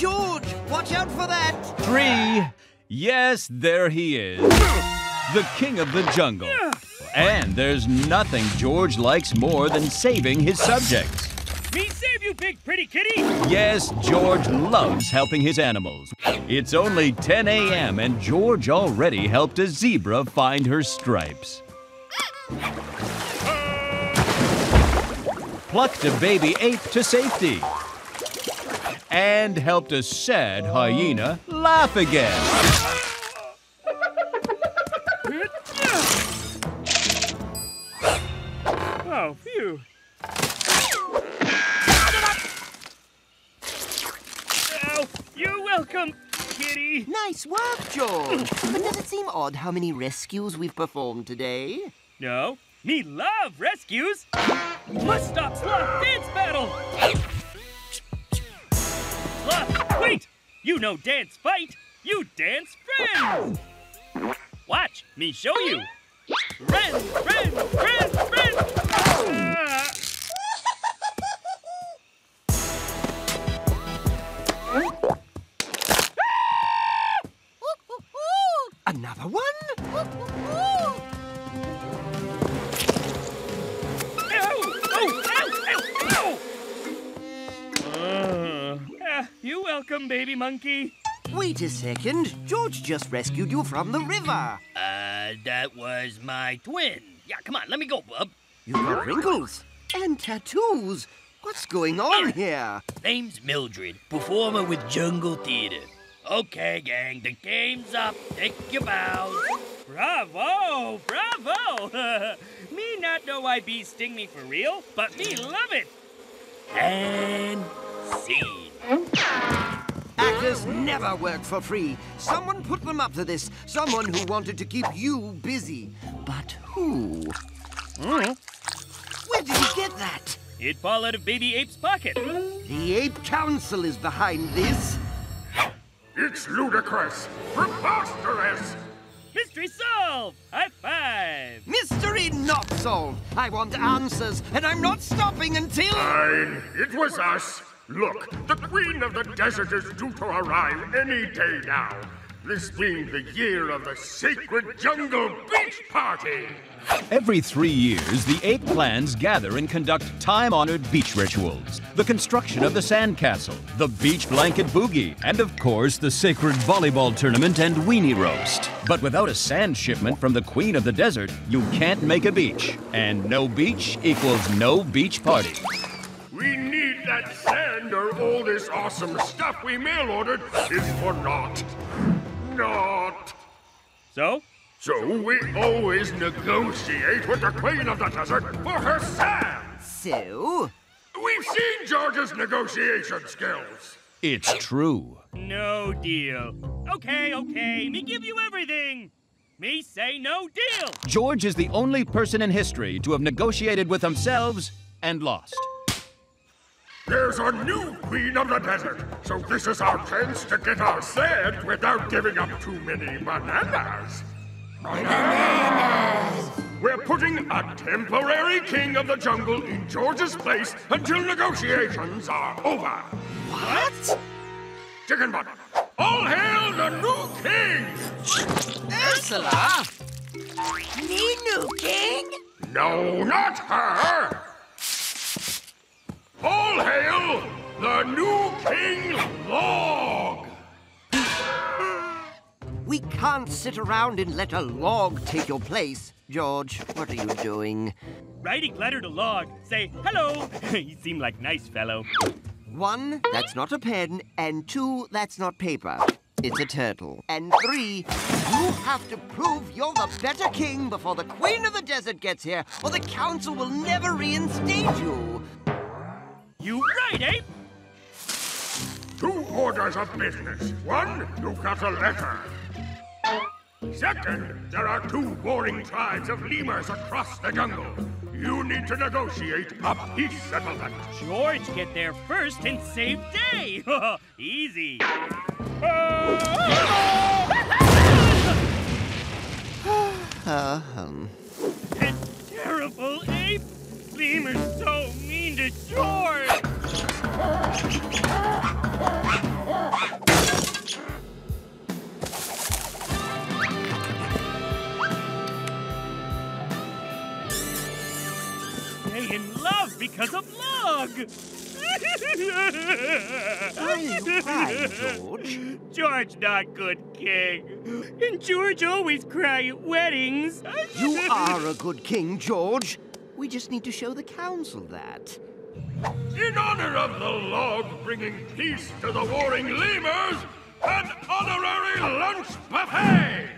George! Watch out for that! 3. Yes, there he is. The king of the jungle. And there's nothing George likes more than saving his subjects. Me save you, big pretty kitty! Yes, George loves helping his animals. It's only 10 a.m. and George already helped a zebra find her stripes. Plucked a baby ape to safety. And helped a sad hyena laugh again. Oh, phew. Oh, you're welcome, kitty. Nice work, George. But does it seem odd how many rescues we've performed today? No, me love rescues. Must stop sloth dance battle. Sloth, wait! You no dance fight, you dance friends. Watch me show you. Friends, friends, friends, friends. Another one? You're welcome, baby monkey. Wait a second. George just rescued you from the river. That was my twin. Yeah, come on, let me go, bub. You've got wrinkles and tattoos. What's going on here? Name's Mildred, performer with Jungle Theater. Okay, gang, the game's up. Take your bows. Bravo, bravo. Me not know why bees sting me for real, but me love it. And scene. Actors never work for free. Someone put them up to this. Someone who wanted to keep you busy. But who? Where did he get that? It fall out of Baby Ape's pocket. The Ape Council is behind this. It's ludicrous! Preposterous! Mystery solved! High five! Mystery not solved. I want answers, and I'm not stopping until... Fine, it was us. Look, the Queen of the Desert is due to arrive any day now. This being the year of the sacred Jungle Beach Party. Every 3 years, the 8 clans gather and conduct time-honored beach rituals. The construction of the sandcastle, the beach blanket boogie, and of course, the sacred volleyball tournament and weenie roast. But without a sand shipment from the Queen of the Desert, you can't make a beach. And no beach equals no beach party. We need that sand or all this awesome stuff we mail-ordered is for naught. Naught. So? So we always negotiate with the Queen of the Desert for her sand. So? We've seen George's negotiation skills. It's true. No deal. Okay, me give you everything. Me say no deal. George is the only person in history to have negotiated with themselves and lost. There's a new Queen of the Desert, so this is our chance to get our sand without giving up too many bananas. Bananas! We're putting a temporary king of the jungle in George's place until negotiations are over. What? Chicken butt, all hail the new king! Ursula? Me new king? No, not her! All hail the new king Log! We can't sit around and let a log take your place. George, what are you doing? Writing letter to Log. Say hello. You seem like nice fellow. 1, that's not a pen, and 2, that's not paper. It's a turtle. And 3, you have to prove you're the better king before the Queen of the Desert gets here, or the council will never reinstate you. You right, Ape? 2 orders of business. 1, you've got a letter. 2nd, there are 2 warring tribes of lemurs across the jungle. You need to negotiate a peace settlement. George, get there first and save day. Easy. That terrible ape. Lemur's so mean to George. because of Log. Why are you crying, George? George not good king. And George always cry at weddings. You are a good king, George. We just need to show the council that. In honor of the log bringing peace to the warring lemurs, an honorary lunch buffet!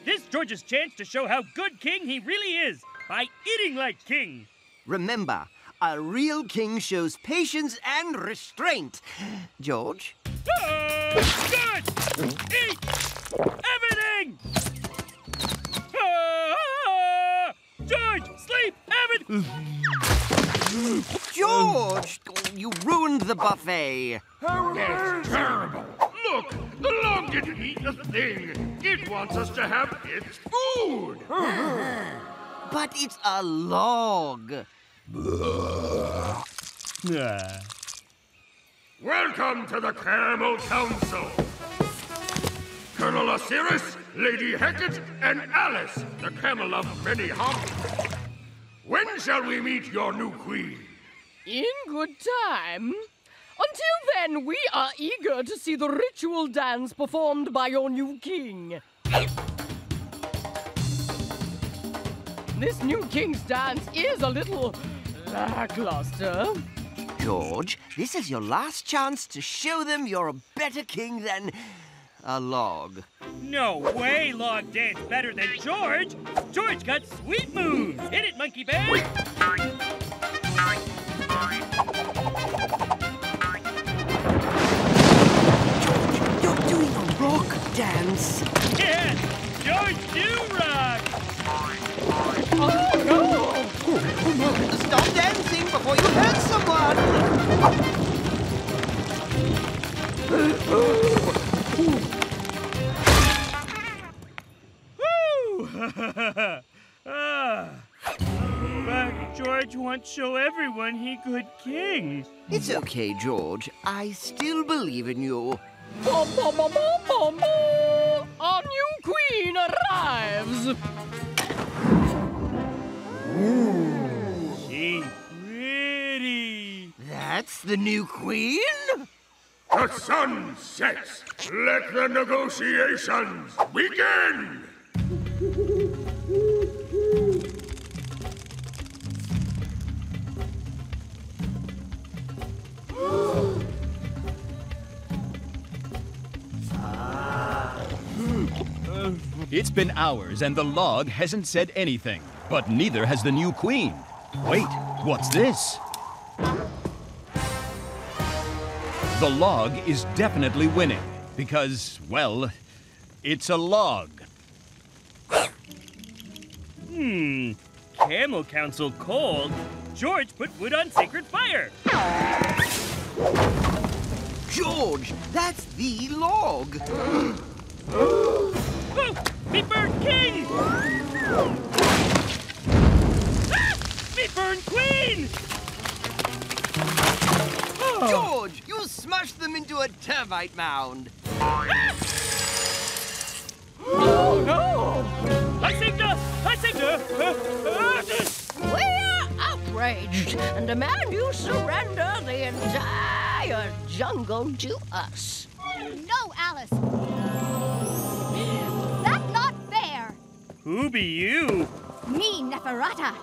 This George's chance to show how good king he really is by eating like king. Remember, a real king shows patience and restraint. George? Good! Eat everything! George, sleep, everything! George! You ruined the buffet. That's terrible. Look, the log didn't eat a thing. It wants us to have its food. But it's a log. Welcome to the Camel Council. Colonel Osiris, Lady Hecate, and Alice, the camel of many hops. When shall we meet your new queen? In good time. Until then, we are eager to see the ritual dance performed by your new king. This new king's dance is a little lackluster. George, this is your last chance to show them you're a better king than a log. No way Log danced better than George. George got sweet moves. Hit it, Monkey Bear. You're doing a rock dance. Yeah, George do rock. Oh, no! Stop dancing before you hurt someone. But George wants to show everyone he good king. It's okay, George. I still believe in you. Bom, bom, bom, bom, bom, bom. Our new queen arrives. She pretty. That's the new queen? The sun sets. Let the negotiations begin. It's been hours and the log hasn't said anything, but neither has the new queen. Wait, what's this? The log is definitely winning because, well, it's a log. Camel Council cold. George put wood on sacred fire. George, that's the log. Oh, me burn king! Ah, me burn queen! Oh. George, you smashed them into a termite mound. Ah. Oh, no! I saved her! I saved her! We're outraged and demand you surrender the entire jungle to us. No, Alice. That's not fair. Who be you? Me, Neferata,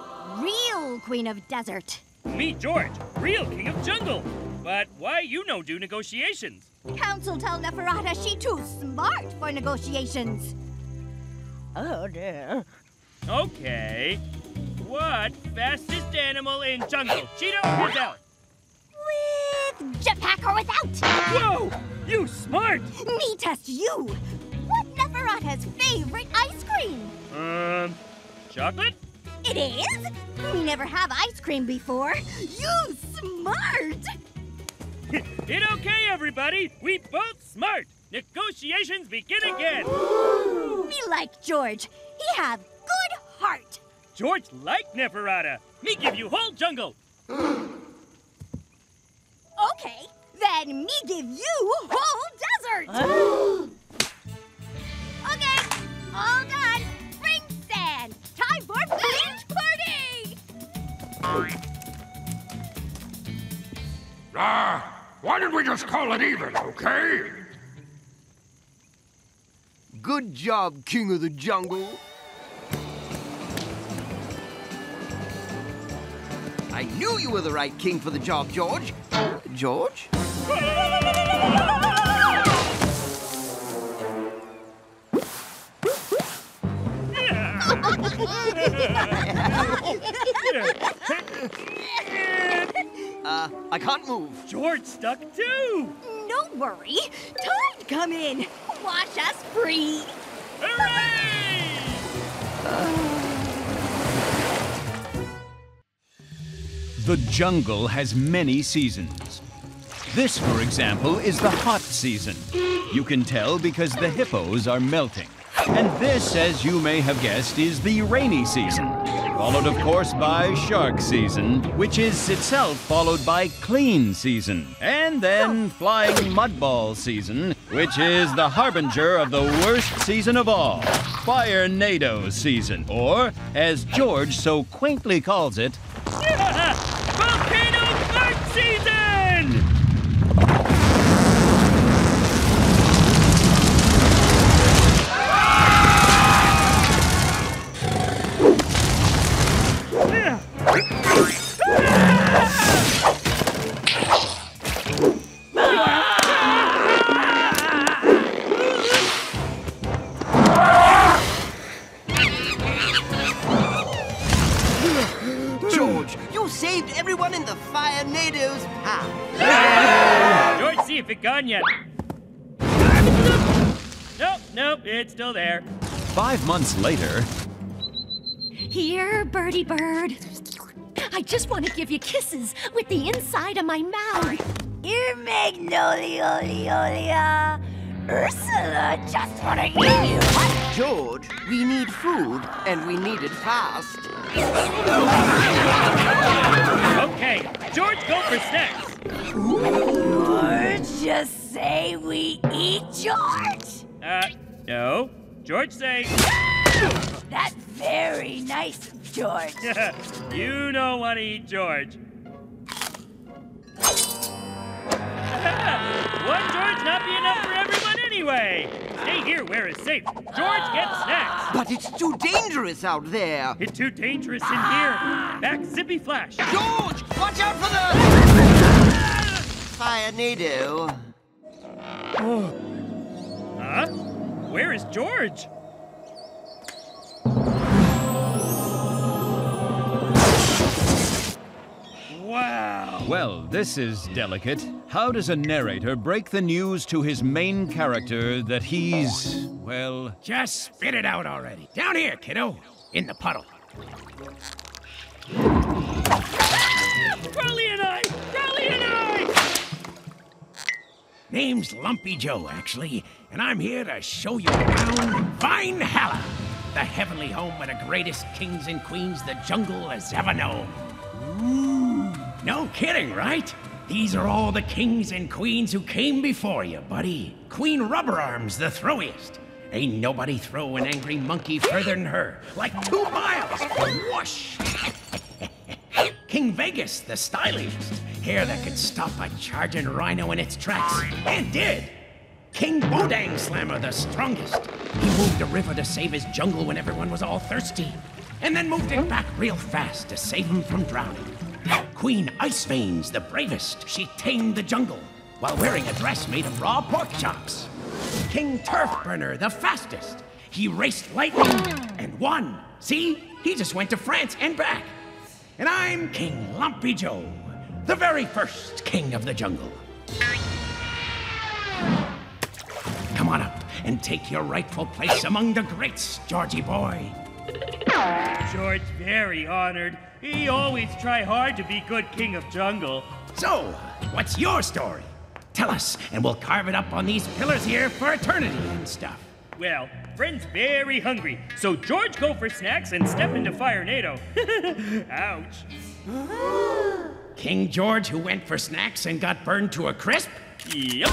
real queen of desert. Me, George, real king of jungle. But why you no do negotiations? Council tell Neferata she too smart for negotiations. Oh, dear. Okay. What fastest animal in jungle? Cheetah or gazelle? With jetpack or without. Whoa! You smart! Me test you. What Neferata's favorite ice cream? Chocolate? It is? We never have ice cream before. You smart! It okay, everybody. We both smart. Negotiations begin again. Me like George. He have good heart. George like Neferata. Me give you whole jungle. Okay, then me give you whole desert. Okay, all done. Bring sand. Time for beach party. Why don't we just call it even, okay? Good job, King of the Jungle. I knew you were the right king for the job, George. George? I can't move. George stuck too! Don't worry. Tide, come in. Wash us free. Hooray! The jungle has many seasons. This, for example, is the hot season. You can tell because the hippos are melting. And this, as you may have guessed, is the rainy season. Followed, of course, by shark season, which is itself followed by clean season. And then flying mudball season, which is the harbinger of the worst season of all, Fire-nado season. Or, as George so quaintly calls it, Volcano fart season! George, you saved everyone in the Fire-nado's path. George, see if it gone yet. Nope, it's still there. 5 months later, Here, birdie bird. I just want to give you kisses with the inside of my mouth. Here, Magnolia. Ursula just want to give you one. George, we need food, and we need it fast. Okay, George, go for snacks. Or just say we eat George. No. George, say. That's very nice, George. You don't want to eat George. One George not be enough for everyone anyway. Stay here where it's safe. George gets snacks. But it's too dangerous out there. It's too dangerous in here. Back, Zippy Flash. George, watch out for the Fire-nado. Huh? Where is George? Wow. well, this is delicate. How does a narrator break the news to his main character that he's, well... Just spit it out already. Down here, kiddo. In the puddle. Crowley and I! Crowley and I! Name's Lumpy Joe, actually, and I'm here to show you around Valhalla, the heavenly home of the greatest kings and queens the jungle has ever known. Ooh, no kidding, right? These are all the kings and queens who came before you, buddy. Queen Rubber Arms, the throwiest. Ain't nobody throw an angry monkey further than her. Like 2 miles. Whoosh! King Vegas, the styliest. Hair that could stop a charging rhino in its tracks. And did. King Bodang Slammer, the strongest. He moved a river to save his jungle when everyone was all thirsty. And then moved it back real fast to save him from drowning. Queen Ice Veins, the bravest. She tamed the jungle while wearing a dress made of raw pork chops. King Turf Burner, the fastest. He raced lightning and won. See? He just went to France and back. And I'm King Lumpy Joe, the very first king of the jungle. Come on up and take your rightful place among the greats, Georgie boy. George, very honored. He always try hard to be good king of jungle. So, what's your story? Tell us, and we'll carve it up on these pillars here for eternity and stuff. Well, friend's very hungry, so George go for snacks and step into Fire-nado. Ouch. King George who went for snacks and got burned to a crisp? Yep.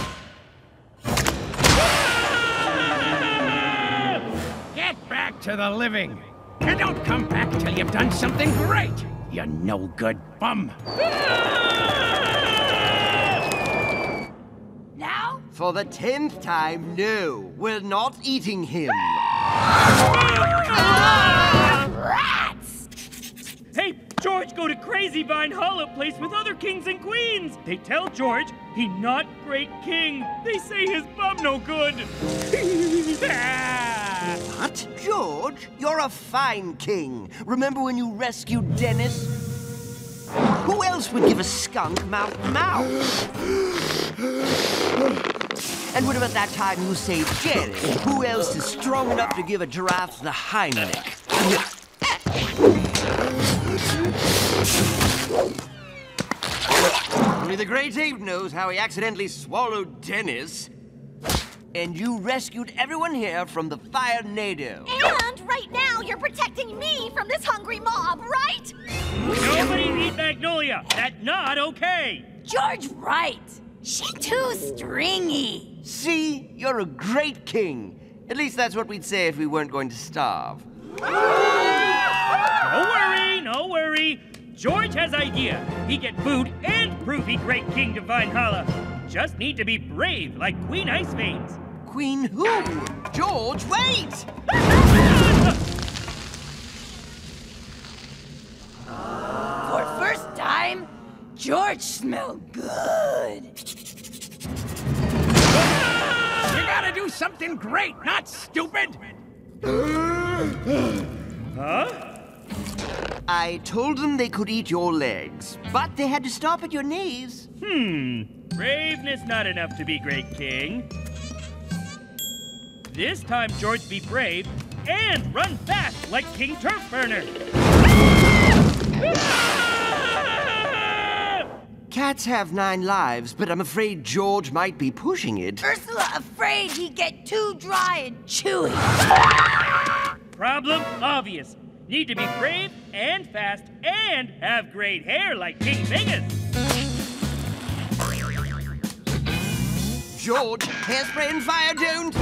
Get back to the living. And don't come back till you've done something great, you no-good bum. For the 10th time, no, we're not eating him. Rats! Hey, George go to Crazy Vine Hollow place with other kings and queens. They tell George he not great king. They say his bum no good. What? George, you're a fine king. Remember when you rescued Dennis? Who else would give a skunk mouth? And what about that time you saved Jellies? Who else is strong enough to give a giraffe the Heimlich? Only the Great Ape knows how he accidentally swallowed Dennis. And you rescued everyone here from the fire-nado. And right now, you're protecting me from this hungry mob, right? Nobody eat Magnolia. That's not okay. George, right. She too stringy. See? You're a great king. At least that's what we'd say if we weren't going to starve. No worry. George has idea. He get food and prove he great king to Vine Holla. Just need to be brave like Queen Ice Veins. Queen who? George, wait! For first time, George smelled good. You gotta do something great, not stupid! Huh? I told them they could eat your legs, but they had to stop at your knees. Braveness not enough to be great king. This time George be brave and run fast like King Turf Burner. Cats have 9 lives, but I'm afraid George might be pushing it. Ursula afraid he'd get too dry and chewy. Problem obvious. Need to be brave and fast and have great hair like King Vegas. George, hairspray and fire don't!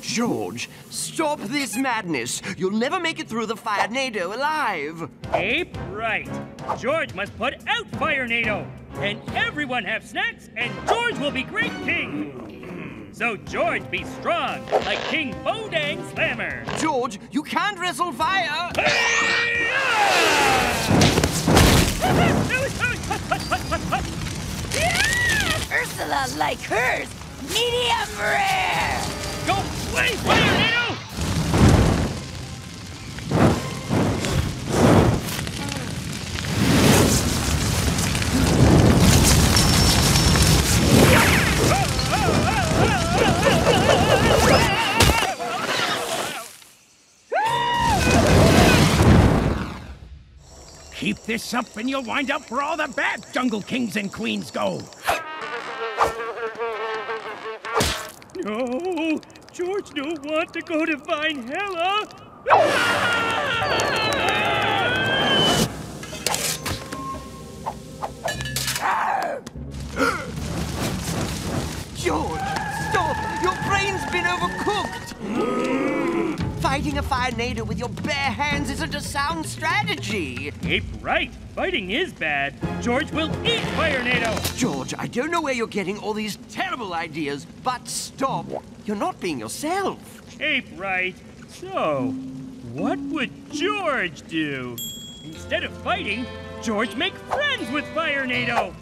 George, stop this madness. You'll never make it through the fire-nado alive. Ape right. George must put out Fire-nado. And everyone have snacks, and George will be great king. So George be strong, like King Bodang Slammer. George, you can't wrestle fire! Ursula like hers, medium rare. Go play Fire-nado! Keep this up and you'll wind up where all the bad Jungle Kings and Queens go. No, George don't want to go to Vine Hella. George, stop! Your brain's been overcooked! Fighting a fire-nado with your bare hands isn't a sound strategy! Ape right. Fighting is bad. George will eat Fire-nado. George, I don't know where you're getting all these terrible ideas, but stop! You're not being yourself! Ape right. So, what would George do? Instead of fighting, George make friends with Fire-nado.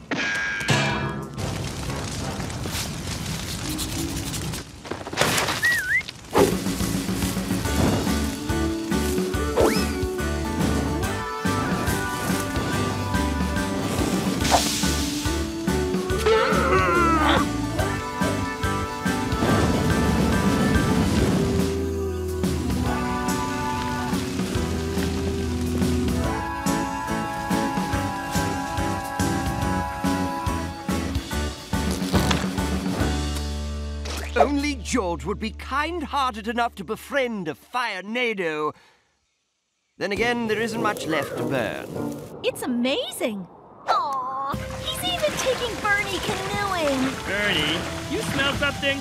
Only George would be kind-hearted enough to befriend a fire-nado. Then again, there isn't much left to burn. It's amazing. Aw, he's even taking Bernie canoeing. Bernie, you smell something?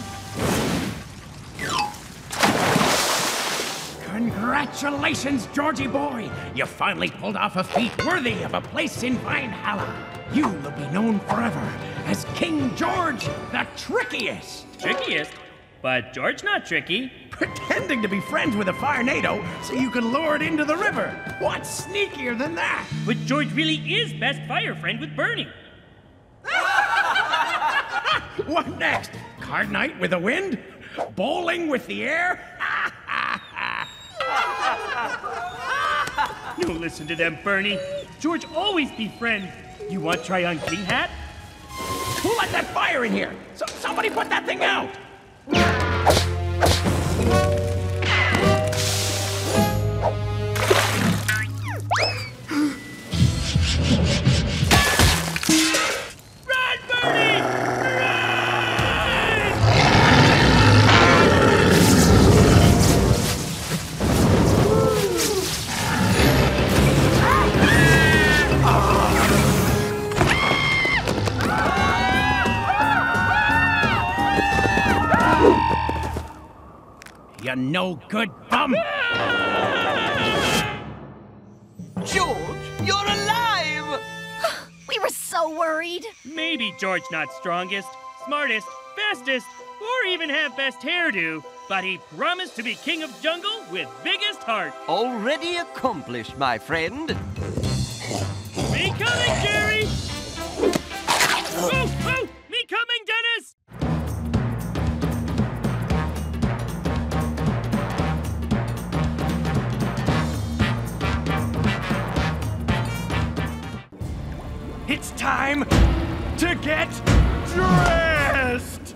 Congratulations, Georgie boy! You finally pulled off a feat worthy of a place in Valhalla. You will be known forever as King George the Trickiest. Trickiest? But George not tricky. Pretending to be friends with a Firenado so you can lure it into the river. What's sneakier than that? But George really is best fire friend with Bernie. What next? Card night with the wind? Bowling with the air? Don't listen to them, Bernie. George always be friend. You want to try on King Hat? Who let that fire in here? Somebody put that thing out! Run, Bernie! You no good bum! George, you're alive! We were so worried. Maybe George not strongest, smartest, fastest, or even have best hairdo, but he promised to be king of jungle with biggest heart. Already accomplished, my friend. Me coming, Jerry! Oh, oh! Me coming, Dennis! It's time to get dressed!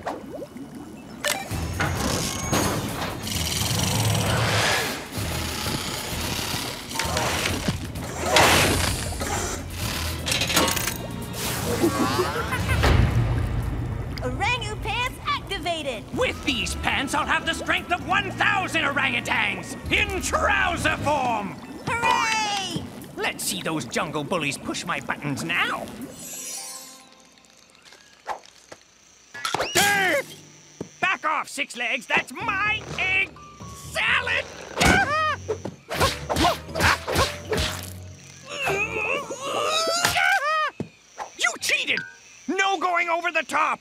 Orangu-pants activated! With these pants, I'll have the strength of 1,000 orangutans in trouser form! Hooray! Let's see those jungle bullies push my buttons now. Back off, Six Legs. That's my egg salad. You cheated. No going over the top.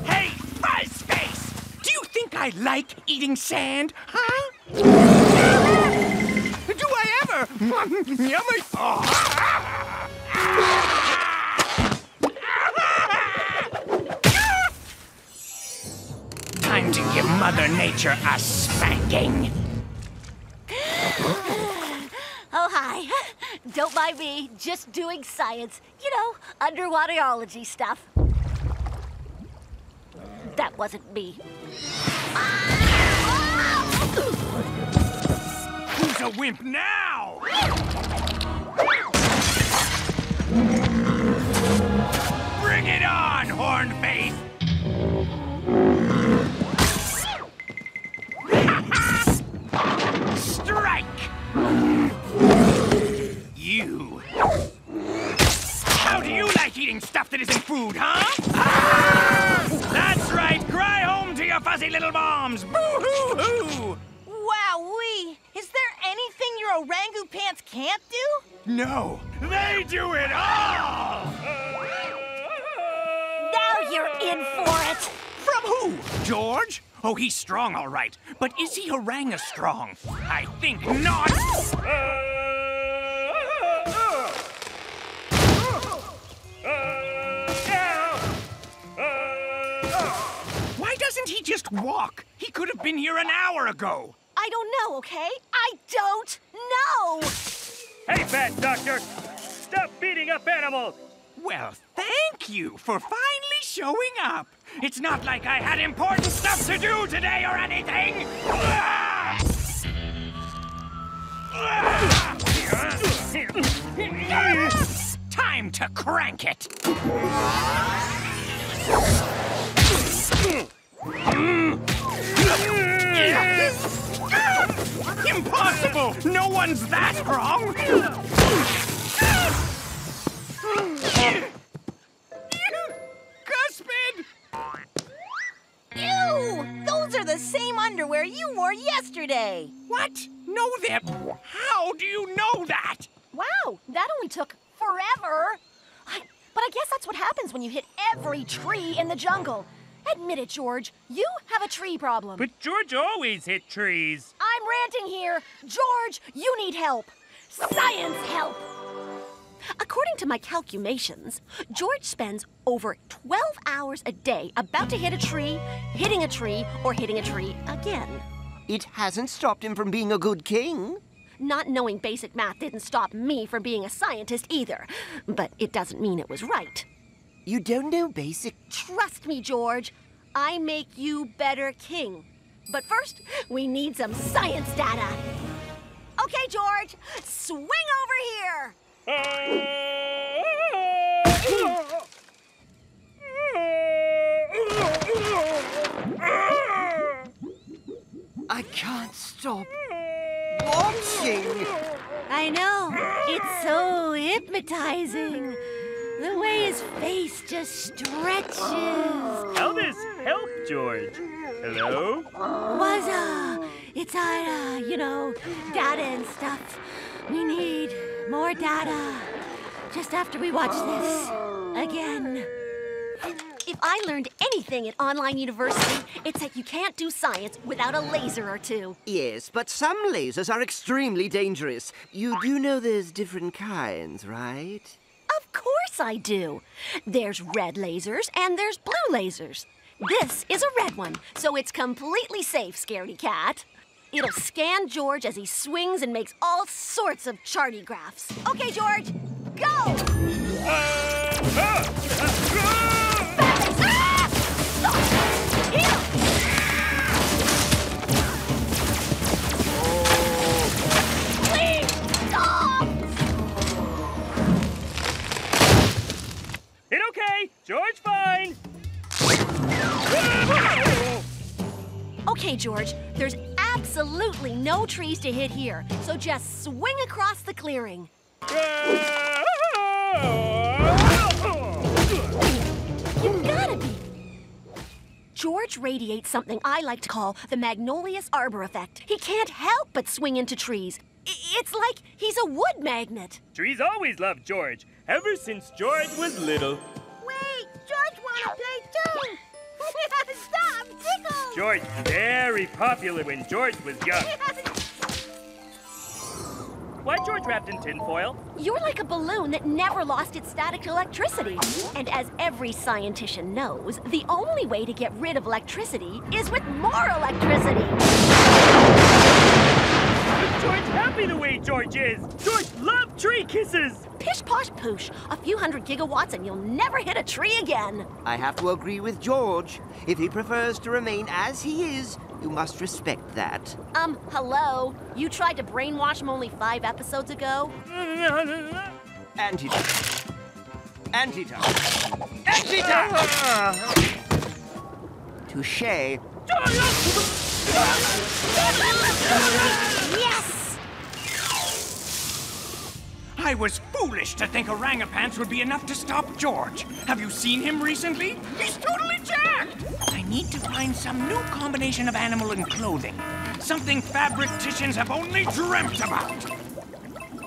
Hey, Fuzzface! Do you think I like eating sand, huh? Do I ever? Yummy! Time to give Mother Nature a spanking. Oh, hi. Don't mind me, just doing science. You know, underwaterology stuff. That wasn't me. Who's a wimp now? Bring it on, Hornface! Strike! You. How do you like eating stuff that isn't food, huh? That's right! Cry home to your fuzzy little bombs! Boo-hoo-hoo! Wowee! Is there anything your orangu-pants can't do? No, they do it all! Now you're in for it! From who? George? Oh, he's strong, all right. But is he oranga strong? I think not. Why doesn't he just walk? He could have been here an hour ago. I don't know, okay? I don't know! Hey, Fat Doctor! Stop beating up animals! Well, thank you for finally showing up. It's not like I had important stuff to do today or anything. Time to crank it. Impossible! No one's that strong! Cuspid! you wore yesterday. What? Know them? How do you know that? Wow, that only took forever. But I guess that's what happens when you hit every tree in the jungle. Admit it, George. You have a tree problem. But George always hit trees. I'm ranting here. George, you need help. Science help. According to my calculations, George spends over 12 hours a day about to hit a tree, hitting a tree, or hitting a tree again. It hasn't stopped him from being a good king. Not knowing basic math didn't stop me from being a scientist either. But it doesn't mean it was right. You don't know basic... Trust me, George. I make you better king. But first, we need some science data. Okay, George, swing over here. I can't stop watching. I know. It's so hypnotizing. The way his face just stretches. How this help, George? Hello? It's data and stuff. We need more data. Just after we watch this again. If I learned anything at online university, it's that you can't do science without a laser or two. Yes, but some lasers are extremely dangerous. You do know there's different kinds, right? Of course I do. There's red lasers and there's blue lasers. This is a red one, so it's completely safe, scaredy cat. It'll scan George as he swings and makes all sorts of charty graphs. Okay, George, go! Please, stop! It okay. George fine. Okay, George, there's absolutely no trees to hit here, so just swing across the clearing. You gotta be. George radiates something I like to call the Magnolius Arbor effect. He can't help but swing into trees. It's like he's a wood magnet. Trees always loved George, ever since George was little. Wait, George wanna play too. Stop, tickle. George very popular when George was young. Why George wrapped in tinfoil? You're like a balloon that never lost its static electricity. And as every scientician knows, the only way to get rid of electricity is with more electricity. Is George happy the way George is? George loved tree kisses! Pish posh poosh, a few hundred gigawatts and you'll never hit a tree again. I have to agree with George. If he prefers to remain as he is, you must respect that. Hello? You tried to brainwash him only 5 episodes ago? Antidote. Antidote. Antidote! Touché. Yes! I was foolish to think orangutans would be enough to stop George. Have you seen him recently? He's totally jacked! I need to find some new combination of animal and clothing. Something fabricticians have only dreamt about.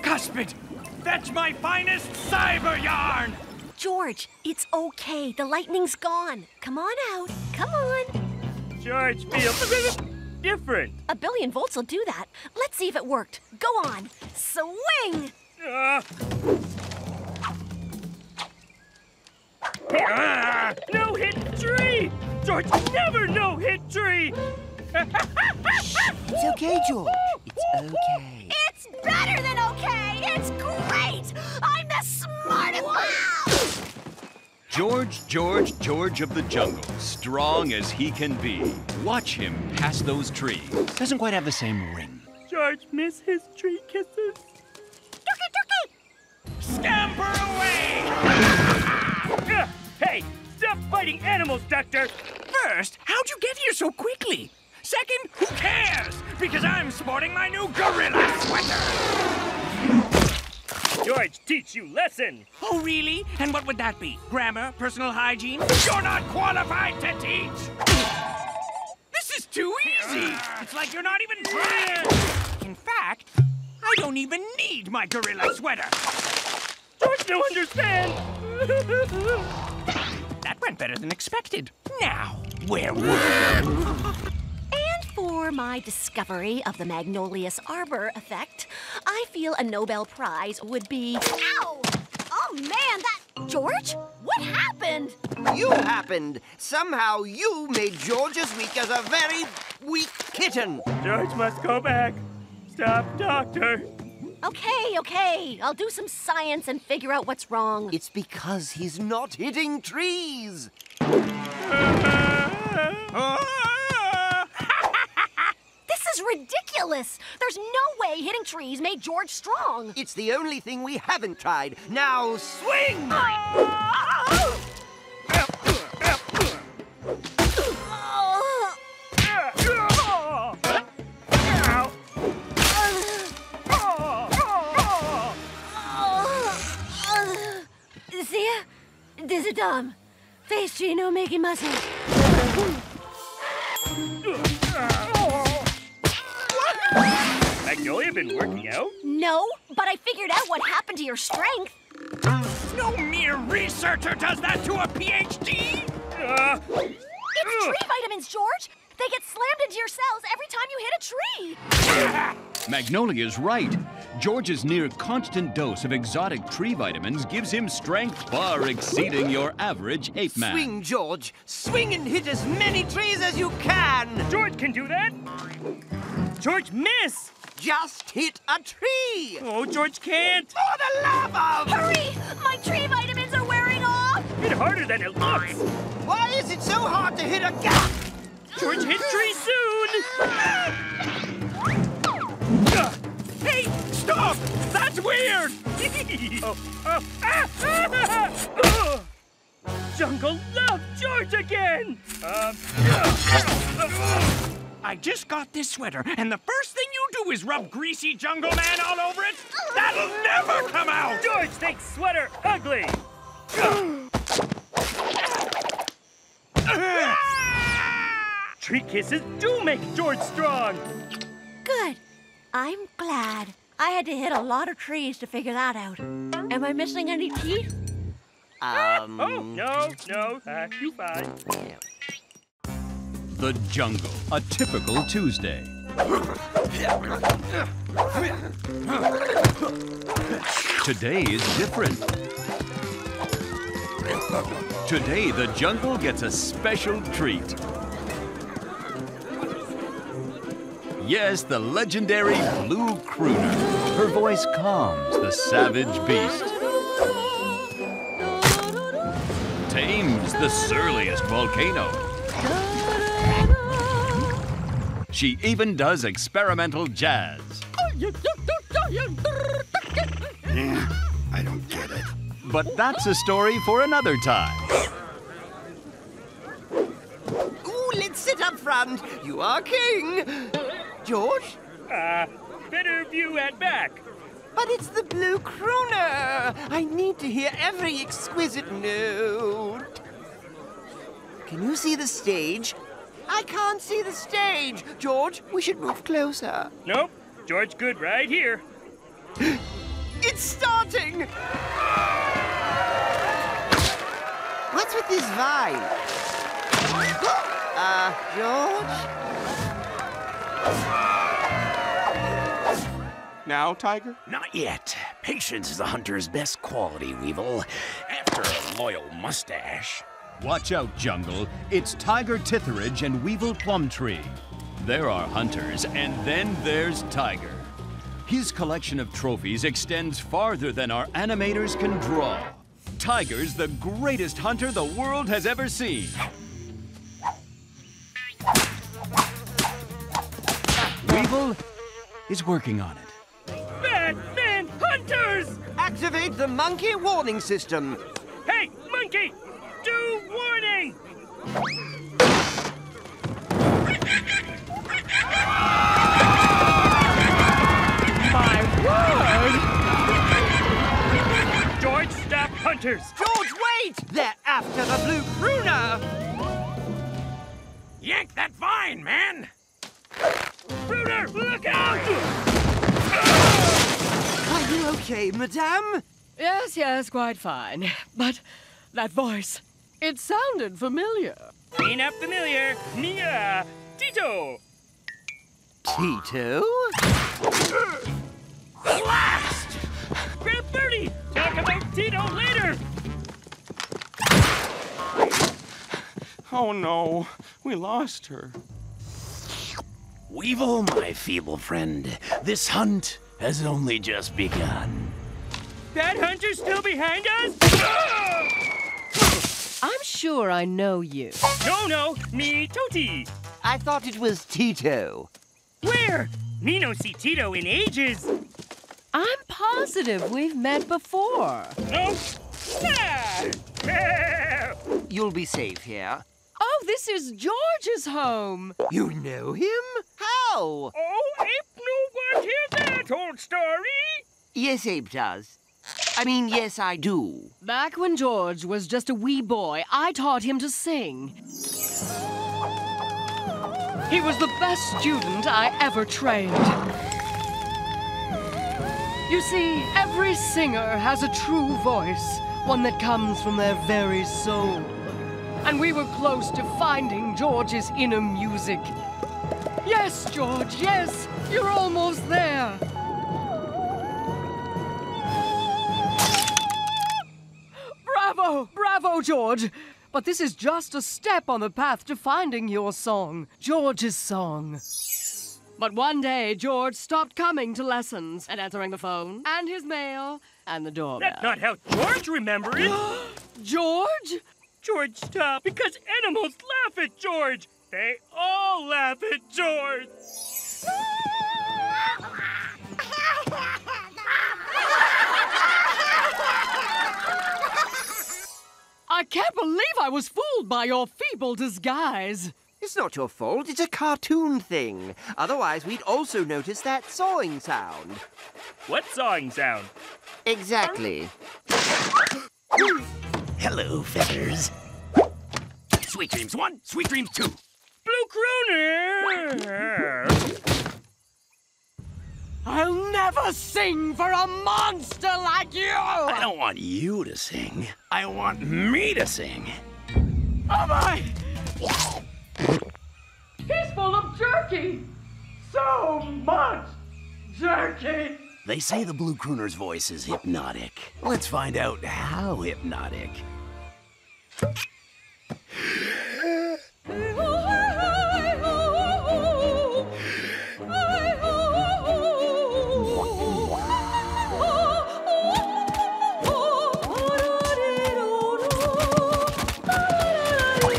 Cuspid, fetch my finest cyber yarn! George, it's okay. The lightning's gone. Come on out. Come on. George feels different. 1 billion volts will do that. Let's see if it worked. Go on. Swing! No hit tree! George never no hit tree! It's okay, George. It's okay. It's better than okay! It's great! I'm the smartest! Wow! George of the jungle, strong as he can be. Watch him pass those trees. Doesn't quite have the same ring. George miss his tree kisses. Turkey, turkey! Scamper away! Hey, stop fighting animals, Doctor! First, how'd you get here so quickly? Second, who cares? Because I'm sporting my new gorilla sweater! George, teach you lesson! Oh, really? And what would that be? Grammar? Personal hygiene? You're not qualified to teach! This is too easy. It's like you're not even trying. In fact, I don't even need my gorilla sweater. George don't understand. That went better than expected. Now, where would And for my discovery of the Magnolious Arbor effect, I feel a Nobel Prize would be... Ow! Oh, man, that... George? What happened? You happened. Somehow you made George as weak as a very weak kitten. George must go back. Stop, Doctor. Okay. I'll do some science and figure out what's wrong. It's because he's not hitting trees. This is ridiculous. There's no way hitting trees made George strong. It's the only thing we haven't tried. Now swing! See ya? This is dumb. Face G, no making muscle. Magnolia been working out? No, but I figured out what happened to your strength. No mere researcher does that to a PhD! It's tree vitamins, George. They get slammed into your cells every time you hit a tree. Magnolia's right. George's near constant dose of exotic tree vitamins gives him strength far exceeding your average ape man. Swing, George. Swing and hit as many trees as you can. George can do that. George, miss. Just hit a tree. Oh, George can't. For the love of... Hurry! My tree vitamins are wearing off! Hit harder than it looks. Why is it so hard to hit a gap? George, hit tree soon. Hey, stop! That's weird! Jungle love George again. I just got this sweater, and the first thing you do is rub greasy Jungle Man all over it? That'll never come out! George thinks sweater ugly. Tree kisses do make George strong. Good. I'm glad. I had to hit a lot of trees to figure that out. Am I missing any teeth? Oh, no, you fine. The jungle, a typical Tuesday. Today is different. Today, the jungle gets a special treat. Yes, the legendary Blue Crooner. Her voice calms the savage beast. Tames the surliest volcano. She even does experimental jazz. I don't get it. But that's a story for another time. Ooh, let's sit up front. You are king. George? Better view at back. But it's the Blue Crooner. I need to hear every exquisite note. Can you see the stage? I can't see the stage. George, we should move closer. Nope, George good right here. It's starting! What's with this vine? George? Now, Tiger? Not yet. Patience is the hunter's best quality, Weevil. After a loyal mustache. Watch out, Jungle. It's Tiger Titherage and Weevil Plumtree. There are hunters, and then there's Tiger. His collection of trophies extends farther than our animators can draw. Tiger's the greatest hunter the world has ever seen. Weevil is working on it. Batman hunters! Activate the monkey warning system. Hey, monkey! Do warning! My word! George, stop hunters! George, wait! They're after the Blue Crooner! Yank that vine, man! Bruder, look out! Are you okay, madame? Yes, quite fine. But that voice, it sounded familiar. Me not familiar. Mia, Tito. Tito? Blast! Grab Birdie. Talk about Tito later. Oh no, we lost her. Weevil, my feeble friend, this hunt has only just begun. That hunter's still behind us? I'm sure I know you. No, me Toti. I thought it was Tito. Where? Me no see Tito in ages. I'm positive we've met before. No. Ah. You'll be safe here. Oh, this is George's home. You know him? How? Oh, Ape no one hear that old story? Yes, Abe does. I mean, yes, I do. Back when George was just a wee boy, I taught him to sing. He was the best student I ever trained. You see, every singer has a true voice, one that comes from their very soul. And we were close to finding George's inner music. Yes, George, yes, you're almost there. Bravo, George. But this is just a step on the path to finding your song, George's song. But one day, George stopped coming to lessons and answering the phone and his mail and the doorbell. That's not how George remembered it. George? George stopped because animals laugh at George. They all laugh at George. I can't believe I was fooled by your feeble disguise. It's not your fault. It's a cartoon thing. Otherwise, we'd also notice that sawing sound. What sawing sound? Exactly. Hello, feathers. Sweet dreams 1, sweet dreams 2. Blue crooner! I'll never sing for a monster like you! I don't want you to sing. I want me to sing. Oh my! He's full of jerky! So much jerky! They say the Blue Crooner's voice is hypnotic. Let's find out how hypnotic.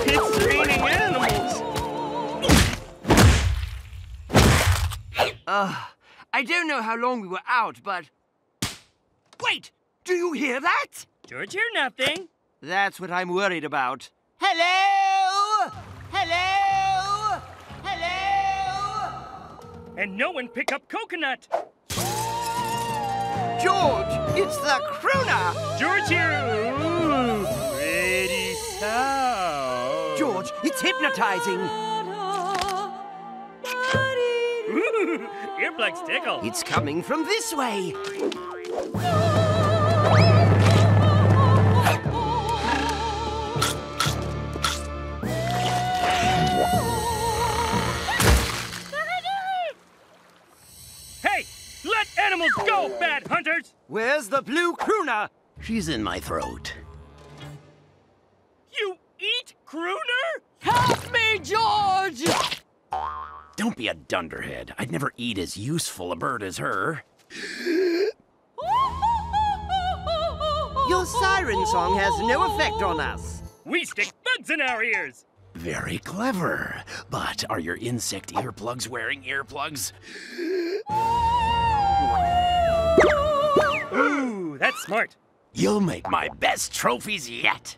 It's raining animals. I don't know how long we were out, but... Wait! Do you hear that? George hear nothing. That's what I'm worried about. Hello? Hello? Hello? And no one pick up coconut. George, it's the crooner! George here. Ooh, pretty sound. George, it's hypnotizing. Ooh, earplugs tickle. It's coming from this way. Hey, let animals go, bad hunters. Where's the blue crooner? She's in my throat. You eat crooner? Help me, George! Don't be a dunderhead. I'd never eat as useful a bird as her. Your siren song has no effect on us. We stick bugs in our ears. Very clever. But are your insect earplugs wearing earplugs? Ooh, that's smart. You'll make my best trophies yet.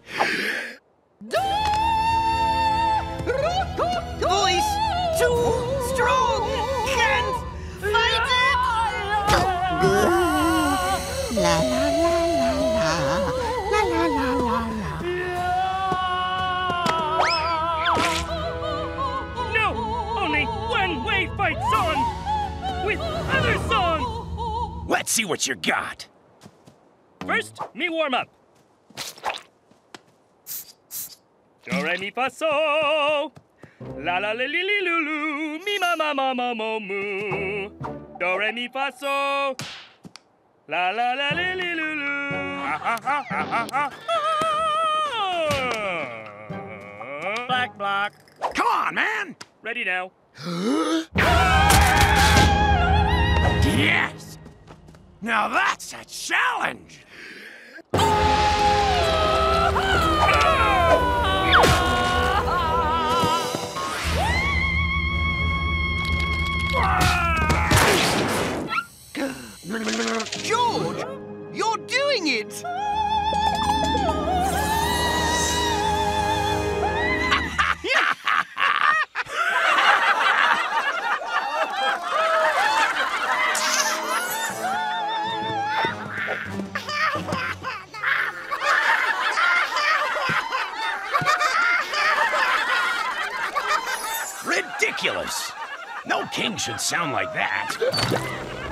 Voice too strong. Can't fight it. La la la la la la la la la. with other song. Let's see what you got. First, me warm up. Do, re, mi, fa, so. La, la, li, li, li, lu, lu. Mi, ma, ma, ma, ma, mo, mu. Do, re, mi, fa, so. La, la, la, li, li, lu, lu. Ha, ha, ha, ha, ha, ha. Black, black. Come on, man. Ready now. Yes! Now that's a challenge! George, you're doing it! Ridiculous! No king should sound like that.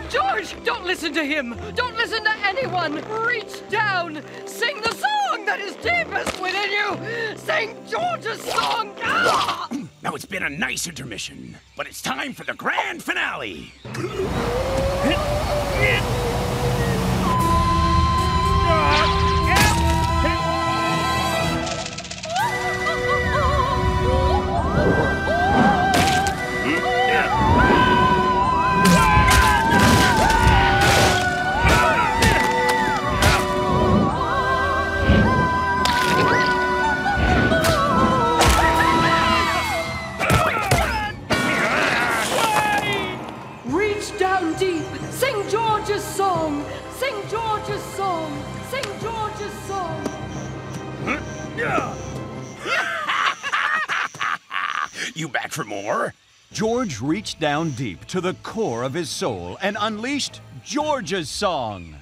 George, don't listen to him. Don't listen to anyone. Reach down. Sing the song that is deepest within you. Sing George's song. Ah! Now it's been a nice intermission, but it's time for the grand finale. Reach down deep. Sing George's song. Sing George's song. Sing George's song. You back for more? George reached down deep to the core of his soul and unleashed George's song.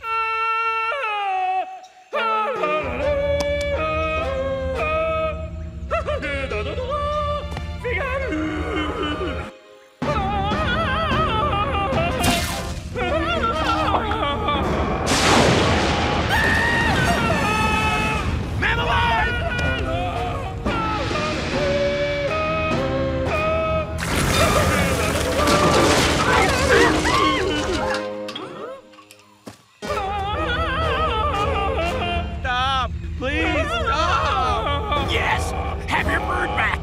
Man alive! Stop! Please stop! Yes! Have your bird back!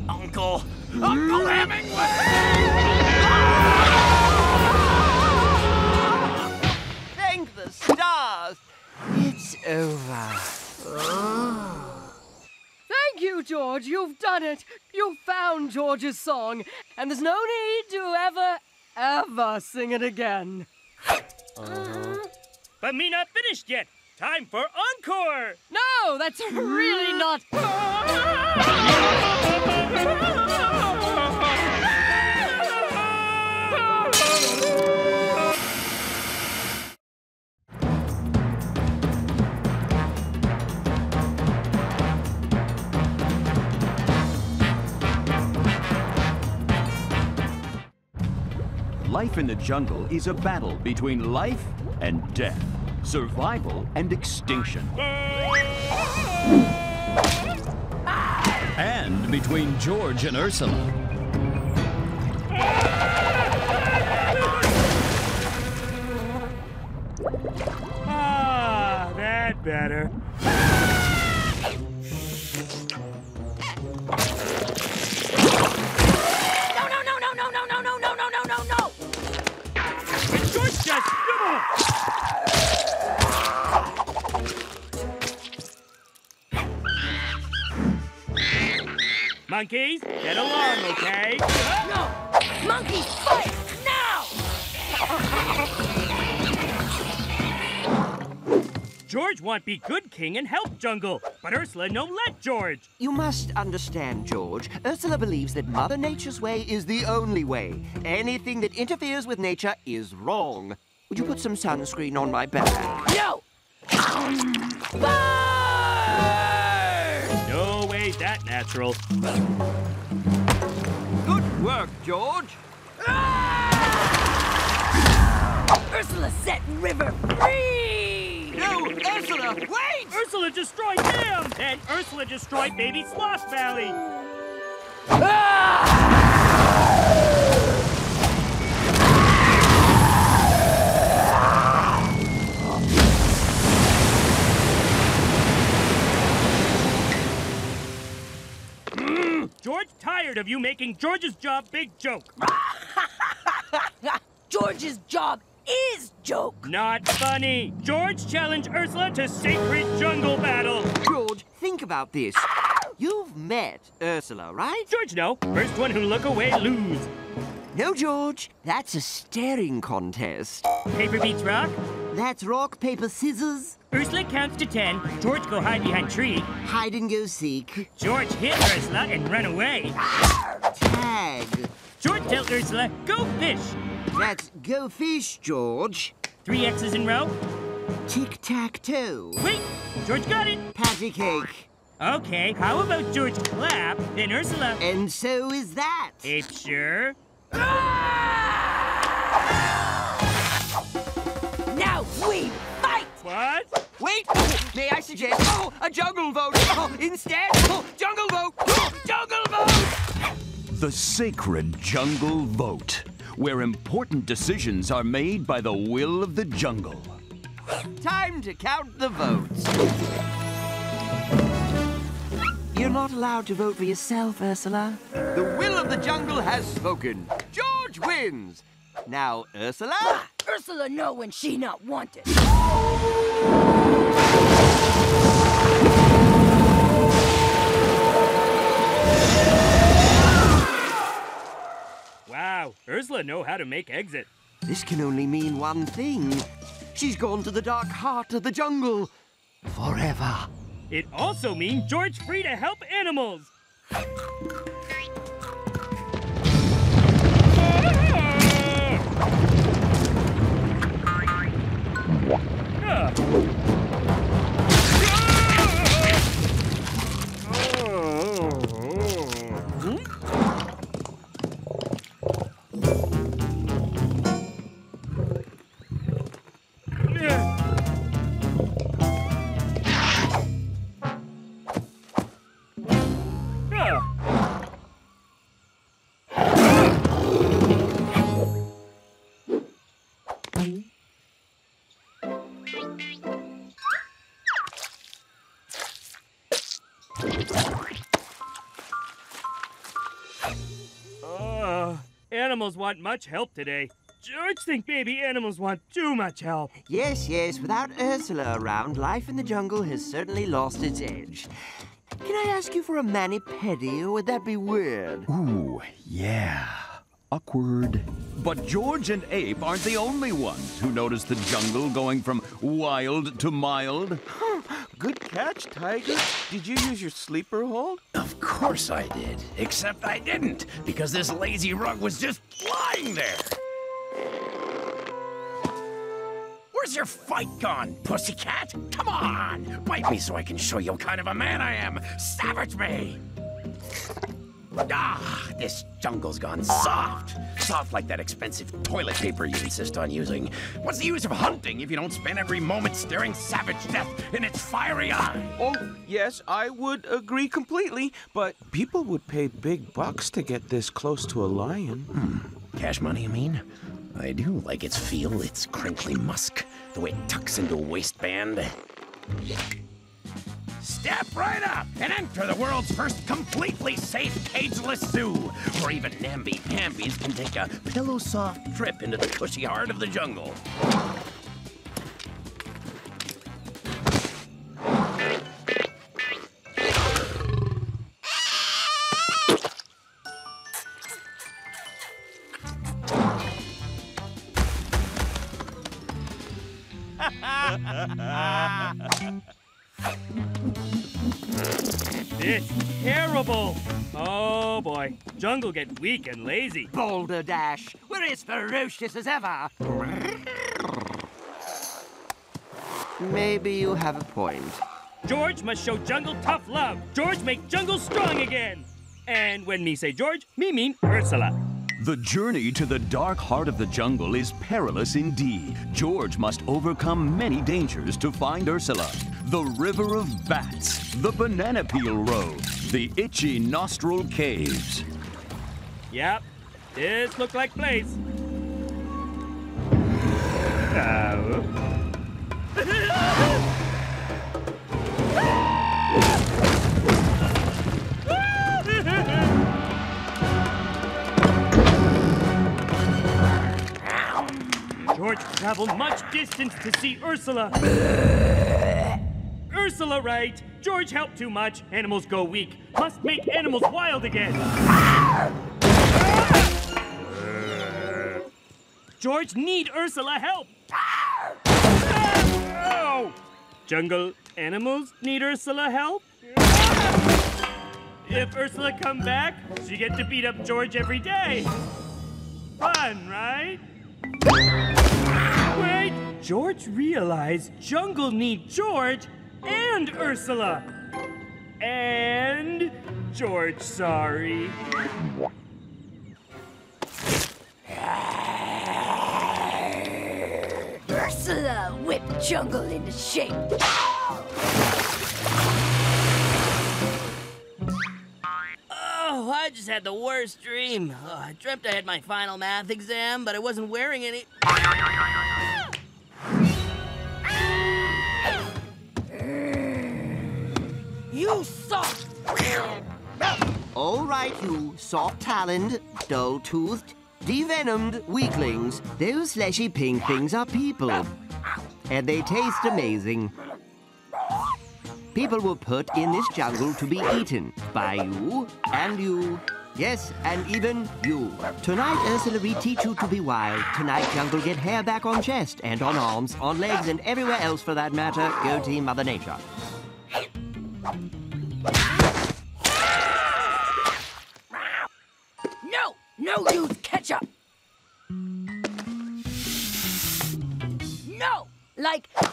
Uncle Hemingway! Thank the stars! It's over. Thank you, George. You've done it. You've found George's song. And there's no need to ever sing it again. But me not finished yet. Time for encore. No, that's really not. Life in the jungle is a battle between life and death, survival and extinction, and between George and Ursula. Ah, that better. No. When George does, come on. Monkeys, get along, okay? No! Monkeys, fight! Now! George want be good king and help Jungle, but Ursula no let George. You must understand, George. Ursula believes that Mother Nature's way is the only way. Anything that interferes with nature is wrong. Would you put some sunscreen on my back? No! No way that natural. work, George. Ursula set river free! No, Ursula, wait! Ursula destroyed them! And Ursula destroyed baby Sloth Valley! George tired of you making George's job big joke. George's job is joke. Not funny. George challenged Ursula to sacred jungle battle. George, think about this. You've met Ursula, right? George, no. First one who look away lose. No, George. That's a staring contest. Paper beats rock. That's rock, paper, scissors. Ursula counts to 10. George go hide behind tree. Hide and go seek. George hit Ursula and run away. Tag. George tell Ursula, go fish. That's go fish, George. 3 X's in row. Tic-tac-toe. Wait, George got it. Patty cake. Okay, how about George clap, then Ursula? And so is that. Ape sure. Now we fight! What? Wait, may I suggest, a jungle vote. Instead, jungle vote. Jungle vote. The sacred jungle vote, where important decisions are made by the will of the jungle. Time to count the votes. You're not allowed to vote for yourself, Ursula. The will of the jungle has spoken. George wins. Now, Ursula? Ursula know when she not wanted. Wow, Ursula know how to make exit. This can only mean one thing. She's gone to the dark heart of the jungle. Forever. It also means George free to help animals. Animals want much help today. George think baby animals want too much help. Yes, yes, without Ursula around, life in the jungle has certainly lost its edge. Can I ask you for a mani-pedi, or would that be weird? Ooh, yeah. Awkward. But George and Ape aren't the only ones who noticed the jungle going from wild to mild. Good catch, Tiger. Did you use your sleeper hold? Of course I did. Except I didn't, because this lazy rug was just lying there. Where's your fight gone, pussycat? Come on! Bite me so I can show you what kind of a man I am. Savage me! Ah, this jungle's gone soft. Soft like that expensive toilet paper you insist on using. What's the use of hunting if you don't spend every moment staring savage death in its fiery eye? Oh, yes, I would agree completely, but people would pay big bucks to get this close to a lion. Cash money, you mean? I do like its feel, its crinkly musk, the way it tucks into a waistband. Step right up and enter the world's first completely safe cageless zoo, where even namby-pambies can take a pillow-soft trip into the cushy heart of the jungle. It's terrible. Oh boy, jungle get weak and lazy. Boulder Dash, we're as ferocious as ever. Maybe you have a point. George must show jungle tough love. George make jungle strong again. And when me say George, me mean Ursula. The journey to the dark heart of the jungle is perilous indeed. George must overcome many dangers to find Ursula. The River of Bats, the Banana Peel Road, the Itchy Nostril Caves. Yep, this look like place. George traveled much distance to see Ursula. Ursula, right? George helped too much. Animals go weak. Must make animals wild again. George need Ursula help. Oh! Jungle animals need Ursula help? If Ursula come back, she get to beat up George every day. Fun, right? Wait, George realized Jungle need George and Ursula. And George sorry. Ursula whipped Jungle into shape. Oh, I just had the worst dream. Oh, I dreamt I had my final math exam, but I wasn't wearing any. You soft! All right, you soft-taloned, dull-toothed, devenomed weaklings. Those fleshy pink things are people. And they taste amazing. People were put in this jungle to be eaten by you and you. Yes, and even you. Tonight, Ursula, we teach you to be wild. Tonight, Jungle, get hair back on chest and on arms, on legs, and everywhere else for that matter. Go Team Mother Nature. No use ketchup! No! Like this!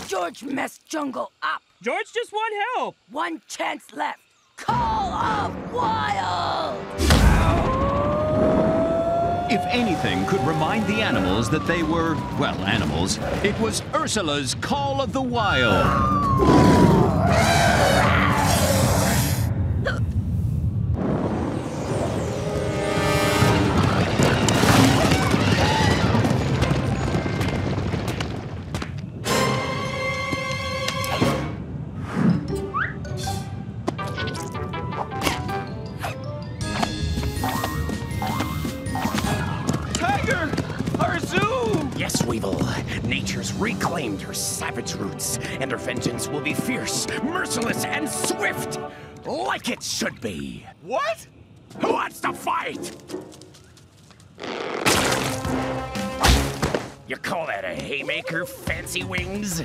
George messed Jungle up. George just want help. One chance left. Call of Wild! If anything could remind the animals that they were, well, animals, it was Ursula's Call of the Wild. Yes, Weevil. Nature's reclaimed her savage roots, and her vengeance will be fierce, merciless, and swift, like it should be. What? Who wants to fight? You call that a haymaker, Fancy Wings?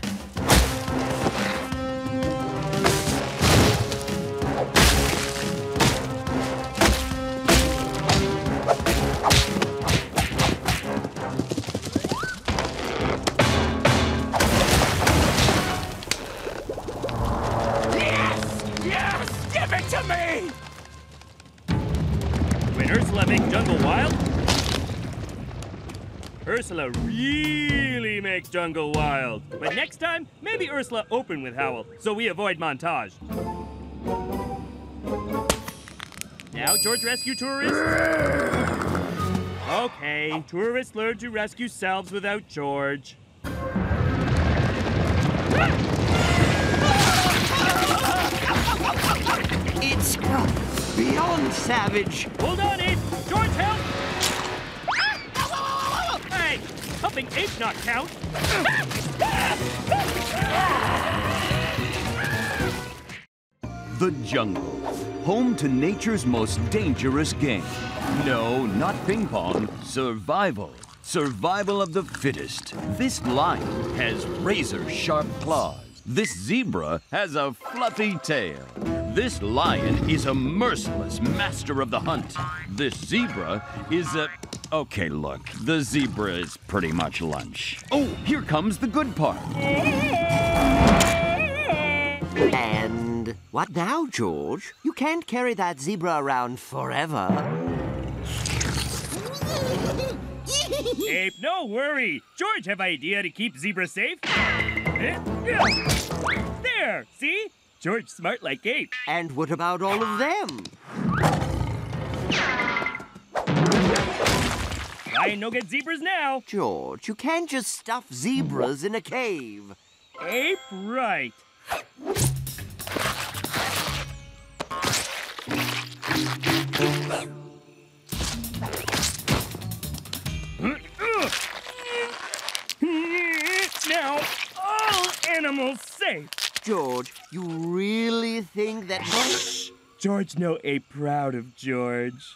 When Ursula make Jungle wild, Ursula really make Jungle wild. But next time, maybe Ursula open with Howl, so we avoid montage. Now, George rescue tourists? Okay, tourists learn to rescue selves without George. It's beyond savage. Hold on, Ape! George, help! Hey, helping Ape not count. The jungle, home to nature's most dangerous game. No, not ping pong, survival. Survival of the fittest. This lion has razor-sharp claws. This zebra has a fluffy tail. This lion is a merciless master of the hunt. This zebra is a... Okay, look, the zebra is pretty much lunch. Oh, here comes the good part. And what now, George? You can't carry that zebra around forever. Ape, no worry. George have idea to keep zebra safe. There, see? George smart like Ape. And what about all of them? Try no get zebras now. George, you can't just stuff zebras in a cave. Ape, right. Now, all animals safe. George, you really think that... Shh! George no Ape proud of George.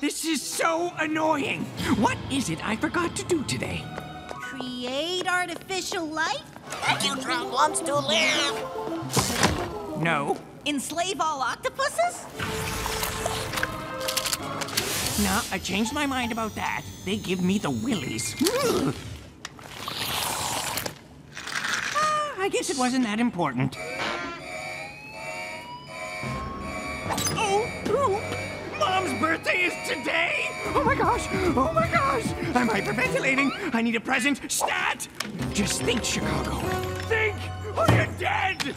This is so annoying. What is it I forgot to do today? Create artificial life? That you drown wants to live. No. Enslave all octopuses? No, I changed my mind about that. They give me the willies. I guess it wasn't that important. Oh, Mom's birthday is today! Oh my gosh! Oh my gosh! I'm hyperventilating. I need a present. Stat! Just think, Chicago. Think! Or you're dead!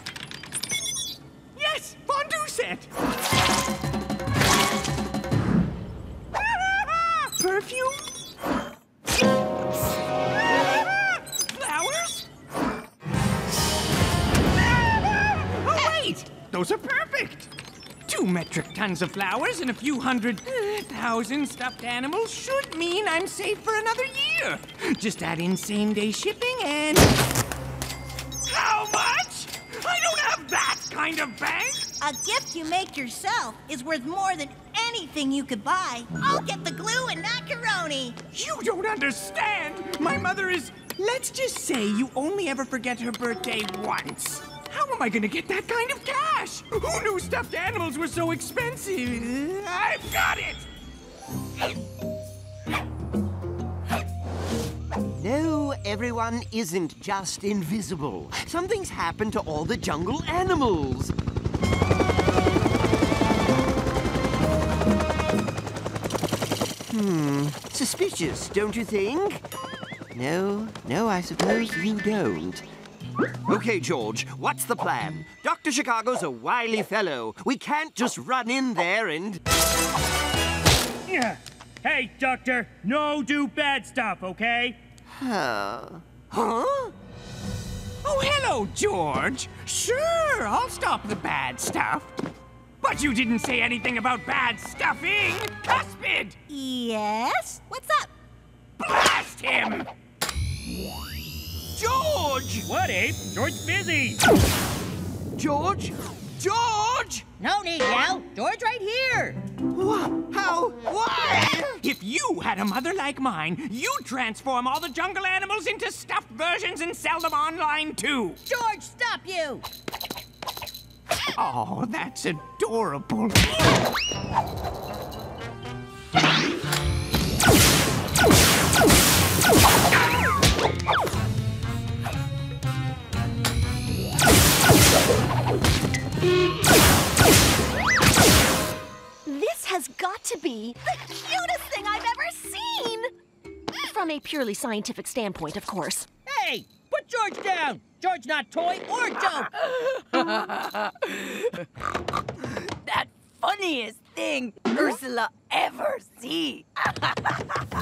Yes! Fondue set! Perfume? Flowers? Oh, wait! Those are perfect! 2 metric tons of flowers and a few hundred thousand stuffed animals should mean I'm safe for another year. Just add in same-day shipping and... How much? I don't have that kind of bank! A gift you make yourself is worth more than anything you could buy. I'll get the glue and macaroni. You don't understand! My mother is... Let's just say you only ever forget her birthday once. How am I gonna get that kind of cash? Who knew stuffed animals were so expensive? I've got it! No, everyone isn't just invisible. Something's happened to all the jungle animals. Suspicious, don't you think? No, I suppose you don't. Okay, George, what's the plan? Dr. Chicago's a wily fellow. We can't just run in there and... Hey, Doctor, no do bad stuff, okay? Huh? Oh, hello, George. Sure, I'll stop the bad stuff. But you didn't say anything about bad stuffing, Cuspid! Yes? What's up? Blast him! George! What, Ape? George's busy. George? George! No need yell. George right here. What? How? Why? If you had a mother like mine, you'd transform all the jungle animals into stuffed versions and sell them online, too. George, stop you. Oh, that's adorable. This has got to be the cutest thing I've ever seen! From a purely scientific standpoint, of course. Hey, put George down. George not toy or joke. That funniest thing Ursula ever see.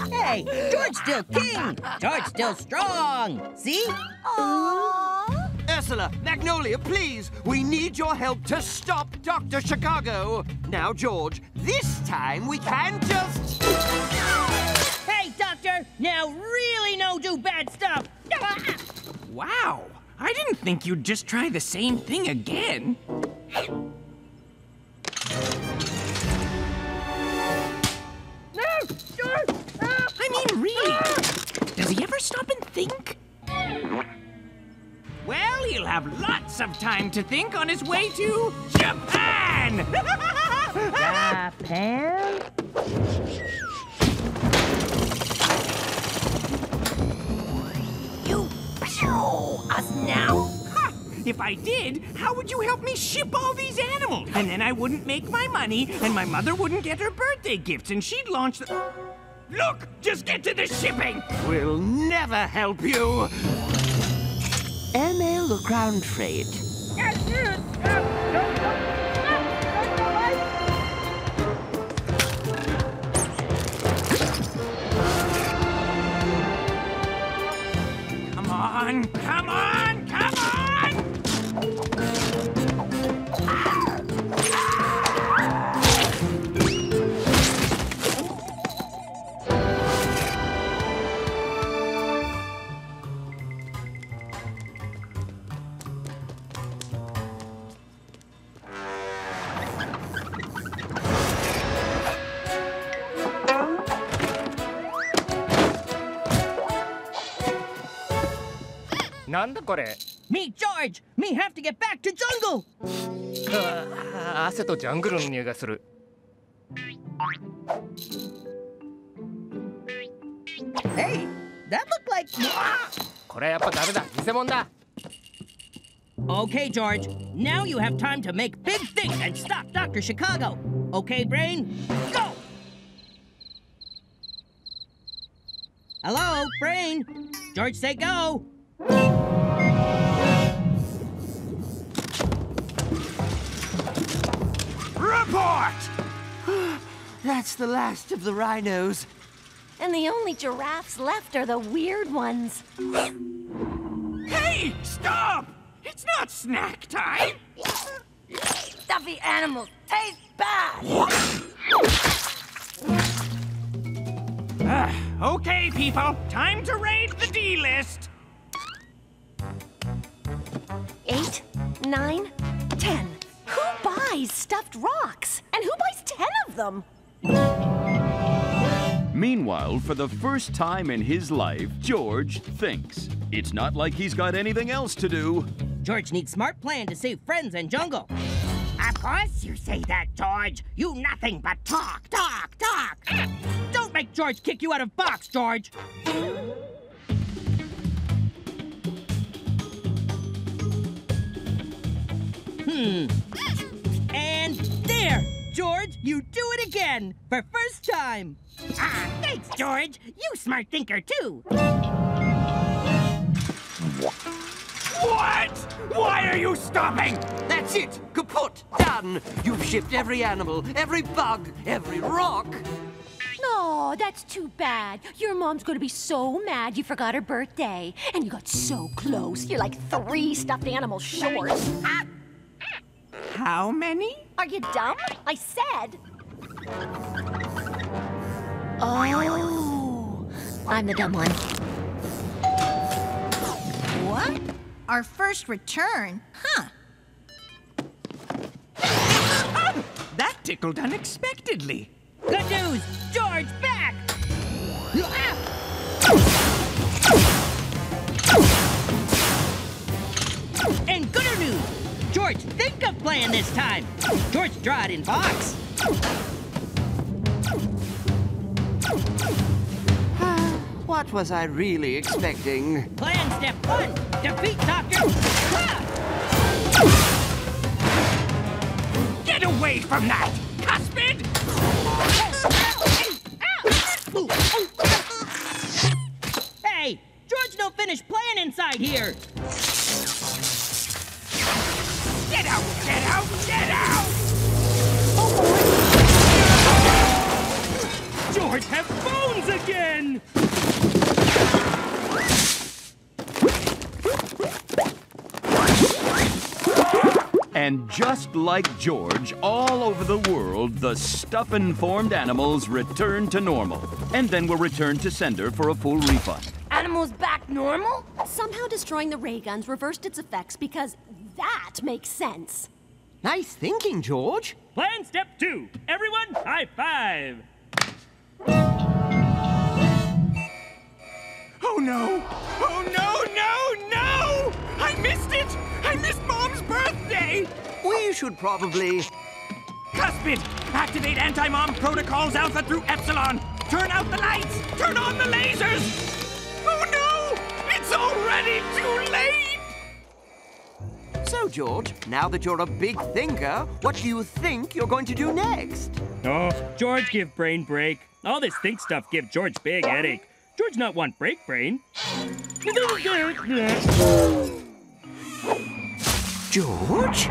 Hey, George still king. George still strong. See? Aww. Ursula, Magnolia, please! We need your help to stop Dr. Chicago! Now, George, this time we can just... Hey, Doctor, now really no do bad stuff. Wow, I didn't think you'd just try the same thing again. No, George! I mean, of time to think on his way to Japan! Japan? You show us now. If I did, how would you help me ship all these animals? And then I wouldn't make my money, and my mother wouldn't get her birthday gifts, and she'd launch the... Look! Just get to the shipping! We'll never help you. ML or ground freight? Come on! Come on! Come on! Me, George! Me have to get back to jungle! 汗とジャングルの匂いがする。 Hey, that looked like... これやっぱダメだ。偽物だ。 Okay, George. Now you have time to make big things and stop Dr. Chicago. Okay, Brain? Go! Hello, Brain? George, say go! Report! That's the last of the rhinos. And the only giraffes left are the weird ones. Hey! Stop! It's not snack time! Stuffy animals taste bad. Okay, people. Time to raid the D-list. 8, 9, 10. Who buys stuffed rocks? And who buys 10 of them? Meanwhile, for the first time in his life, George thinks. It's not like he's got anything else to do. George needs smart plan to save friends and jungle. Of course you say that, George. You nothing but talk, talk, talk. Don't make George kick you out of box, George! And there! George, you do it again! For first time! Ah, thanks, George. You smart thinker, too. What? Why are you stopping? That's it. Kaput. Done. You've shipped every animal, every bug, every rock. No, that's too bad. Your mom's gonna be so mad you forgot her birthday. And you got so close. You're like 3 stuffed animals short. Ah! How many? Are you dumb? I said. Oh, I'm the dumb one. What? Our first return? Huh. That tickled unexpectedly. Good news! George, back! And gooder news! George, think of playing this time! George, draw it in box! What was I really expecting? Plan step 1, defeat Dr. Get away from that! Cuspid! Hey, George don't finish playing inside here! Get out! Get out! Get out! George have bones again! And just like George, all over the world, the stuff-informed animals return to normal. And then will return to sender for a full refund. Animals back normal? Somehow destroying the ray guns reversed its effects because that makes sense. Nice thinking, George. Plan step 2. Everyone, high five. Oh no! Oh no, no, no! I missed it! I missed Mom's way! We should probably... Cuspid! Activate anti-mom protocols Alpha through Epsilon! Turn out the lights! Turn on the lasers! Oh no! It's already too late! So, George, now that you're a big thinker, what do you think you're going to do next? Oh, George give brain break. All this think stuff give George big headache. George not want break brain. George?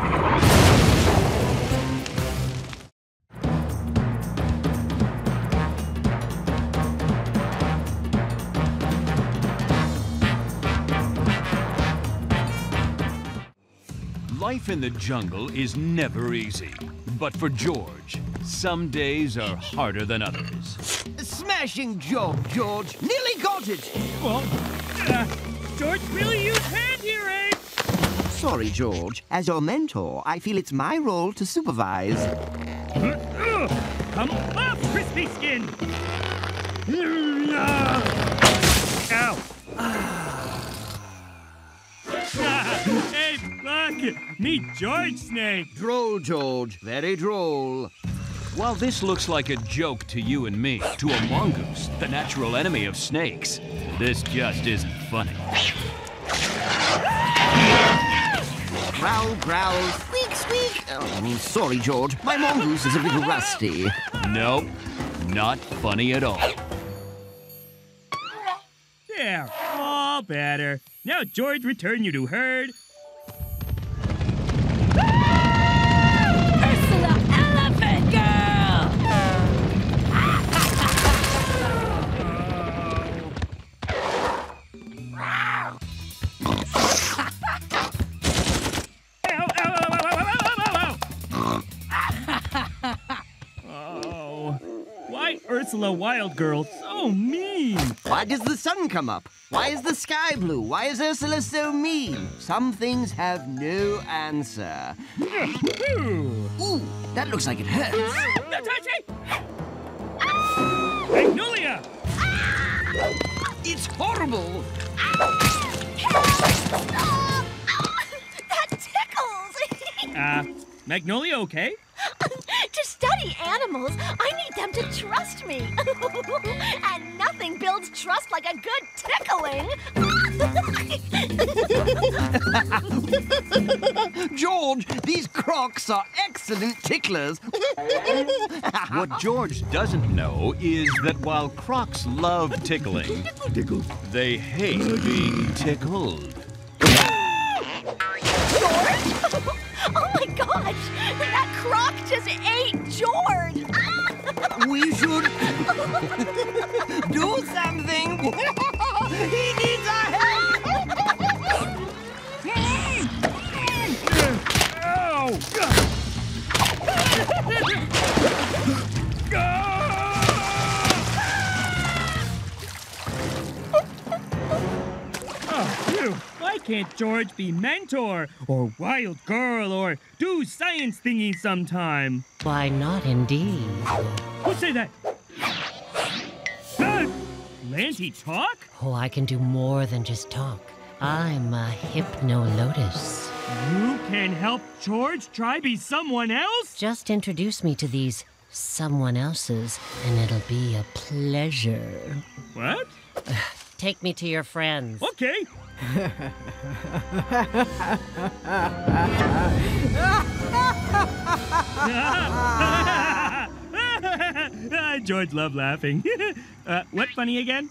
Life in the jungle is never easy. But for George, some days are harder than others. Smashing job, George. Nearly got it. Well, George really used hand here, eh? Sorry, George. As your mentor, I feel it's my role to supervise. Come off, crispy skin! Ow! Hey, look! Meet George Snake! Droll, George. Very droll. While this looks like a joke to you and me, to a mongoose, the natural enemy of snakes, this just isn't funny. Growl, growl, squeak, squeak. Oh, sorry, George. My mongoose is a little rusty. Nope, not funny at all. There, all better. Now, George, return you to herd. Ursula, elephant girl! Oh, why Ursula Wild Girl so mean? Why does the sun come up? Why is the sky blue? Why is Ursula so mean? Some things have no answer. Ooh, that looks like it hurts. Magnolia! It's horrible. Stop! That tickles! Magnolia okay? To study animals, I need them to trust me. And nothing builds trust like a good tickling. George, these crocs are excellent ticklers. What George doesn't know is that while crocs love tickling, they hate being tickled. George? Oh my gosh! That croc just ate George! We should do something. He needs our help. Why can't George be mentor, or wild girl, or do science thingy sometime? Why not, indeed? Who said that? Lanty talk? Oh, I can do more than just talk. I'm a hypno-lotus. You can help George try be someone else? Just introduce me to these someone else's, and it'll be a pleasure. What? Take me to your friends. Okay. George loved laughing. What funny again?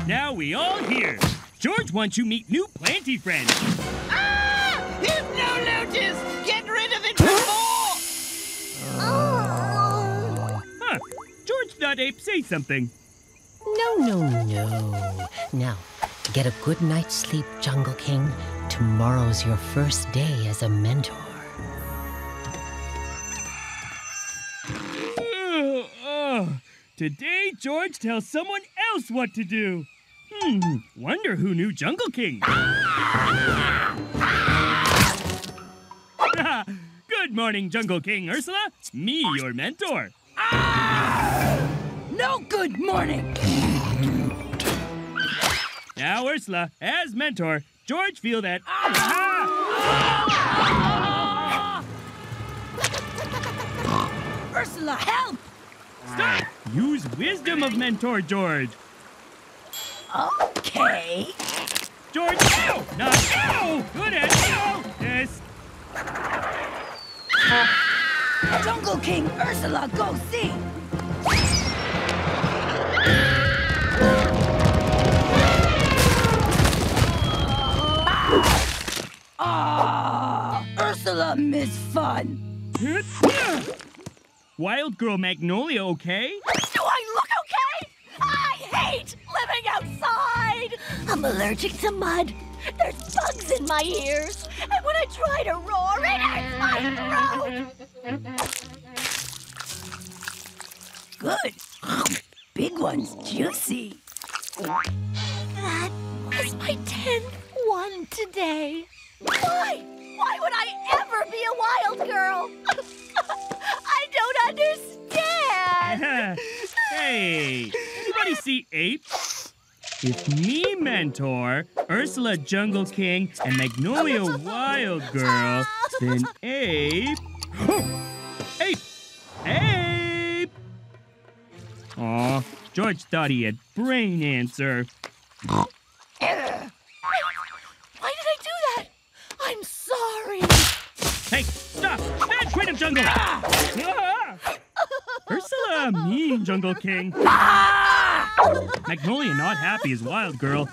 Now we all here. George wants you meet new planty friends. Hypno-lotus! Get rid of it before! Huh. George thought Ape say something. No. Now, get a good night's sleep, Jungle King. Tomorrow's your first day as a mentor. Today, George tells someone else what to do. Wonder who knew Jungle King. Good Good morning, Jungle King Ursula. Me, your mentor. No good morning. Now, Ursula, as mentor, George feel that... Ursula, help! Stop! Use wisdom of mentor, George. Okay. George, ow! Not ow! Good at ow! Yes. Jungle King, Ursula, go see! Ursula miss fun. Wild girl Magnolia, okay? Do I look okay? I hate living outside! I'm allergic to mud. There's bugs in my ears. And when I try to roar, it hurts my throat. Good. Big one's juicy. That was my 10th one today. Why? Why would I ever be a wild girl? I don't understand. Hey, anybody see Ape? If me, mentor, Ursula Jungle King, and Magnolia Wild Girl, then Ape... Ape! Ape! Aw, George thought he had brain cancer. Why did I do that? I'm sorry. Hey, stop! Bad trait of jungle! Ursula, mean Jungle King. Magnolia not happy as Wild Girl.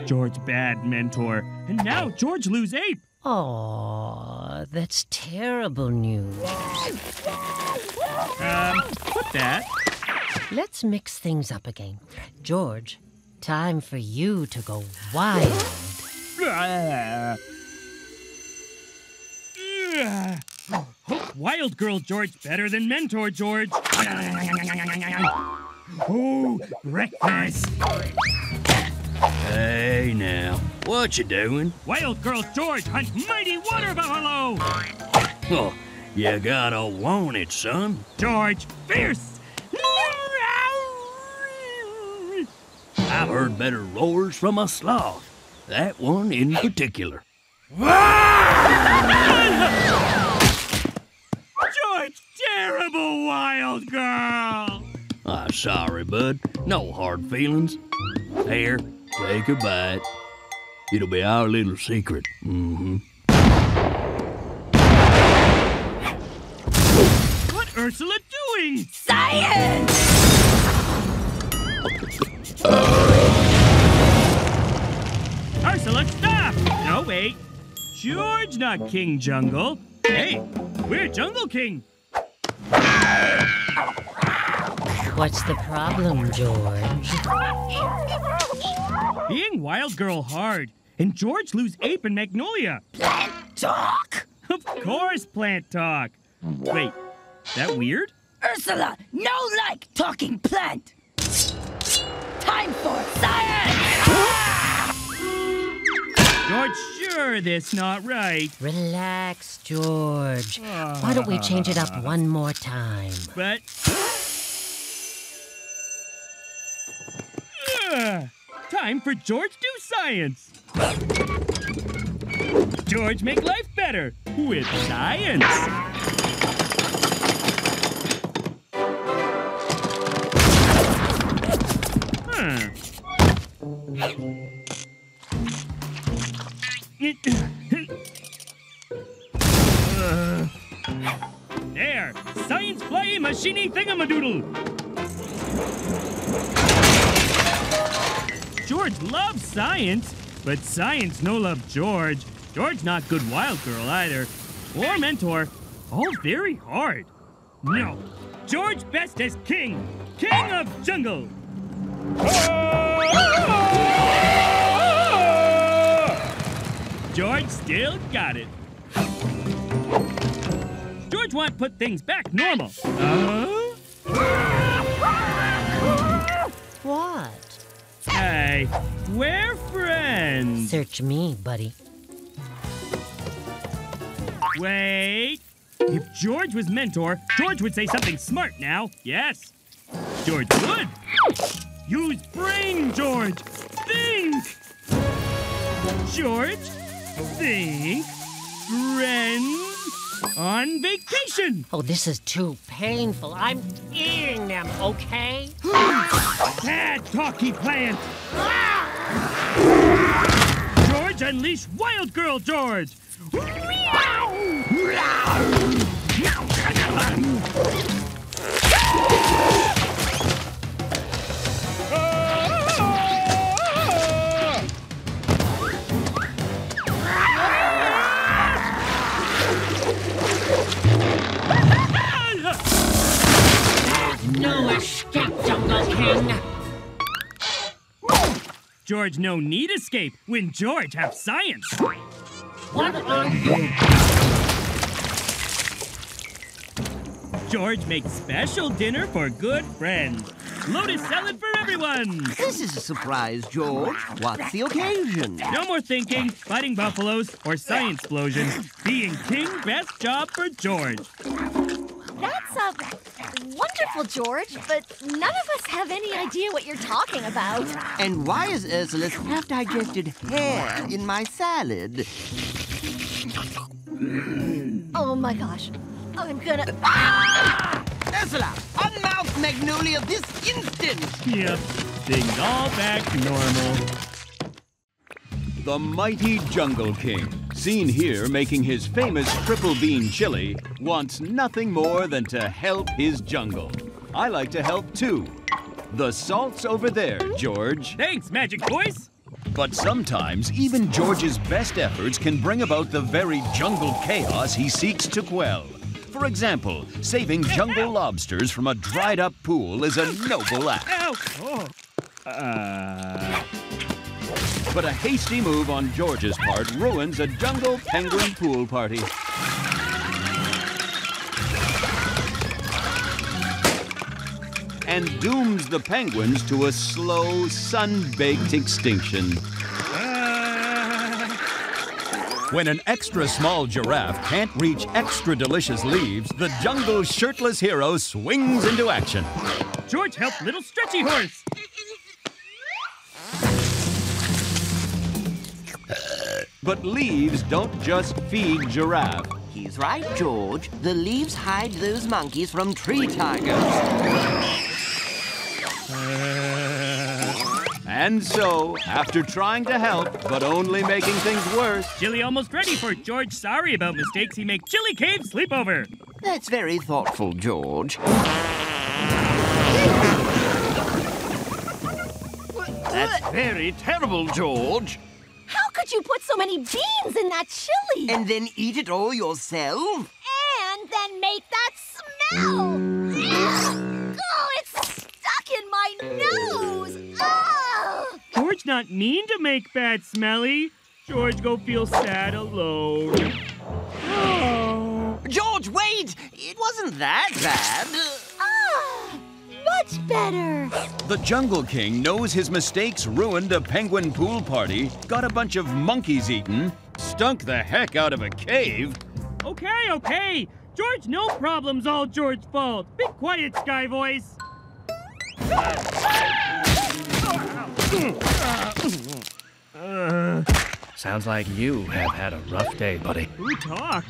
George bad mentor. And now George lose Ape. Aw, that's terrible news. What's that? Let's mix things up again. George, time for you to go wild. Wild Girl George better than Mentor George. Oh, breakfast. Hey now, what you doing? Wild Girl George hunt mighty water buffalo. Oh, you gotta want it, son. George, fierce. I've heard better roars from a sloth. That one in particular. George, terrible Wild Girl. Sorry, bud. No hard feelings. Here, take a bite. It'll be our little secret. What Ursula doing? Science! Ursula, stop! No, wait. George, not King Jungle. Hey, we're Jungle King. What's the problem, George? Being Wild Girl hard, and George lose Ape and Magnolia. Plant talk? Of course, plant talk. Wait, that weird? Ursula, no like talking plant. Time for science! George, sure this not right. Relax, George. Why don't we change it up one more time? But... time for George do science. George make life better with science. There, science flying machiny thingamadoodle. George loves science, but science no love George. George not good Wild Girl either, or mentor. All very hard. No, George best as king, king of jungle. George still got it. George want put things back normal. What? Hey, we're friends. Search me, buddy. Wait. If George was mentor, George would say something smart now. Yes. George would. Use brain, George. Think. George, think. Friends on vacation. Oh, this is too painful. I'm eating them, okay? Bad talky plant. George, unleash Wild Girl George. No escape, Jungle King. George no need escape when George have science. What on? George makes special dinner for good friends. Lotus salad for everyone. This is a surprise, George. What's the occasion? No more thinking, fighting buffaloes, or science explosions. Being king, best job for George. That's wonderful, George, but none of us have any idea what you're talking about. And why is Ursula's half-digested hair in my salad? Oh my gosh. I'm gonna... Ursula, unmouth Magnolia this instant! Yep, things all back to normal. The mighty Jungle King, seen here making his famous triple bean chili, wants nothing more than to help his jungle. I like to help too. The salt's over there, George. Thanks, Magic Voice. But sometimes even George's best efforts can bring about the very jungle chaos he seeks to quell. For example, saving jungle lobsters from a dried-up pool is a noble act. Ow! Oh. But a hasty move on George's part ruins a jungle penguin pool party. And dooms the penguins to a slow, sun-baked extinction. When an extra small giraffe can't reach extra delicious leaves, the jungle's shirtless hero swings into action. George helped little stretchy horse. But leaves don't just feed giraffe. He's right, George. The leaves hide those monkeys from tree tigers. And so, after trying to help, but only making things worse... Chili almost ready for George. Sorry about mistakes. He make Chili Cave sleepover. That's very thoughtful, George. That's very terrible, George. How could you put so many beans in that chili? And then eat it all yourself? And then make that smell! Oh, it's stuck in my nose! Oh! George not mean to make bad smelly. George go feel sad alone. Oh. George, wait! It wasn't that bad. Ah! Much better! The Jungle King knows his mistakes ruined a penguin pool party, got a bunch of monkeys eaten, stunk the heck out of a cave. Okay. George, no problem's all George's fault. Be quiet, Sky Voice. Sounds like you have had a rough day, buddy. Who talked?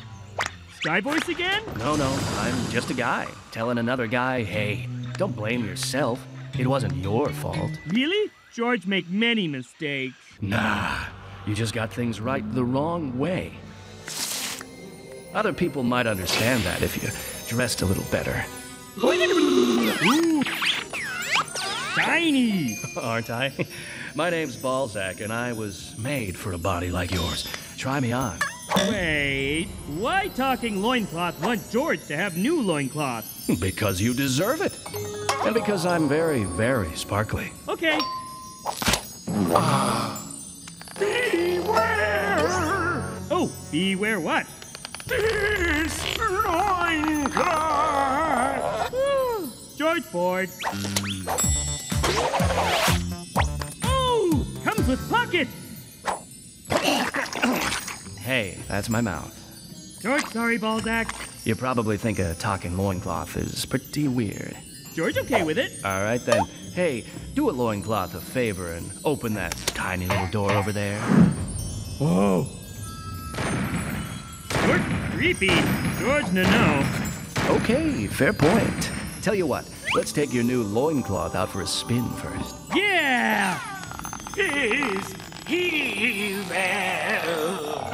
Sky Voice again? No, I'm just a guy telling another guy, hey, don't blame yourself. It wasn't your fault. Really? George make many mistakes. Nah, you just got things right the wrong way. Other people might understand that if you dressed a little better. Ooh. Shiny! Aren't I? My name's Balzac, and I was made for a body like yours. Try me on. Wait, why talking loincloth want George to have new loincloth? Because you deserve it. And because I'm very, very sparkly. Okay. Beware! Oh, beware what? This loincloth! George Ford. Oh, comes with pockets. Hey, that's my mouth. George, sorry, Balzac. You probably think a talking loincloth is pretty weird. George okay with it. All right, then. Hey, do a loincloth a favor and open that tiny little door over there. Whoa. George, creepy. George, no. Okay, fair point. Tell you what, let's take your new loincloth out for a spin first. Yeah! Is he well?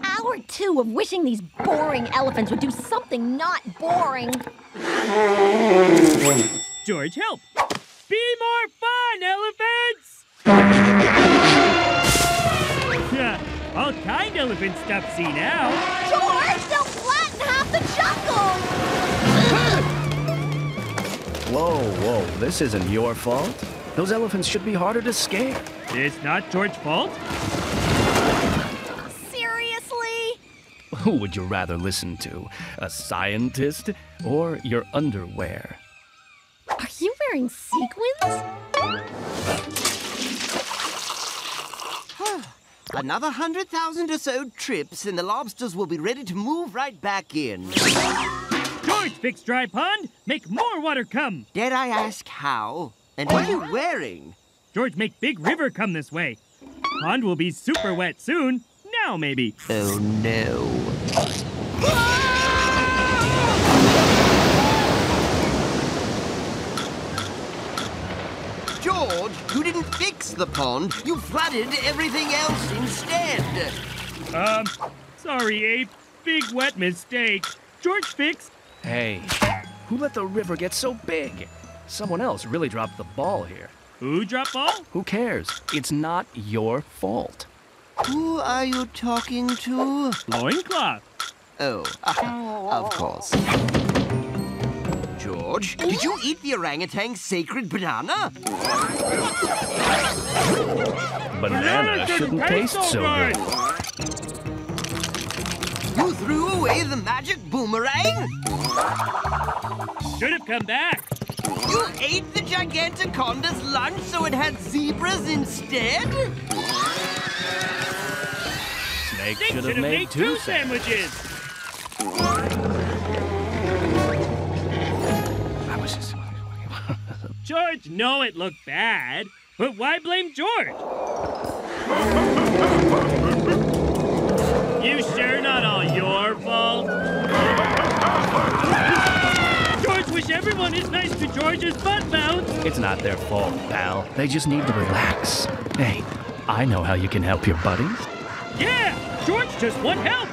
Hour 2 of wishing these boring elephants would do something not boring. George, help! Be more fun, elephants! Yeah, all kind elephant stuff, see now. George, they'll flatten half the jungle! Whoa, this isn't your fault. Those elephants should be harder to scare. It's not George's fault? Seriously? Who would you rather listen to? A scientist or your underwear? Are you wearing sequins? Another 100,000 or so trips, and the lobsters will be ready to move right back in. George, fix dry pond. Make more water come. Dare I ask how? And what are you wearing? George, make big river come this way. Pond will be super wet soon. Now, maybe. Oh, no. George, you didn't fix the pond. You flooded everything else instead. Sorry, Ape. Big wet mistake. George, fix. Hey, who let the river get so big? Someone else really dropped the ball here. Who dropped ball? Who cares? It's not your fault. Who are you talking to? Loincloth. Oh, of course. George, did you eat the orangutan's sacred banana? Banana shouldn't taste so good. You threw away the magic boomerang? Should have come back. You ate the Gigantoconda's lunch so it had zebras instead? They Snake should have made 2 sandwiches. George, know it looked bad, but why blame George? You sure not all your fault? George, wish everyone is nice to George's butt bounce. It's not their fault, pal. They just need to relax. Hey, I know how you can help your buddies. Yeah, George just want help.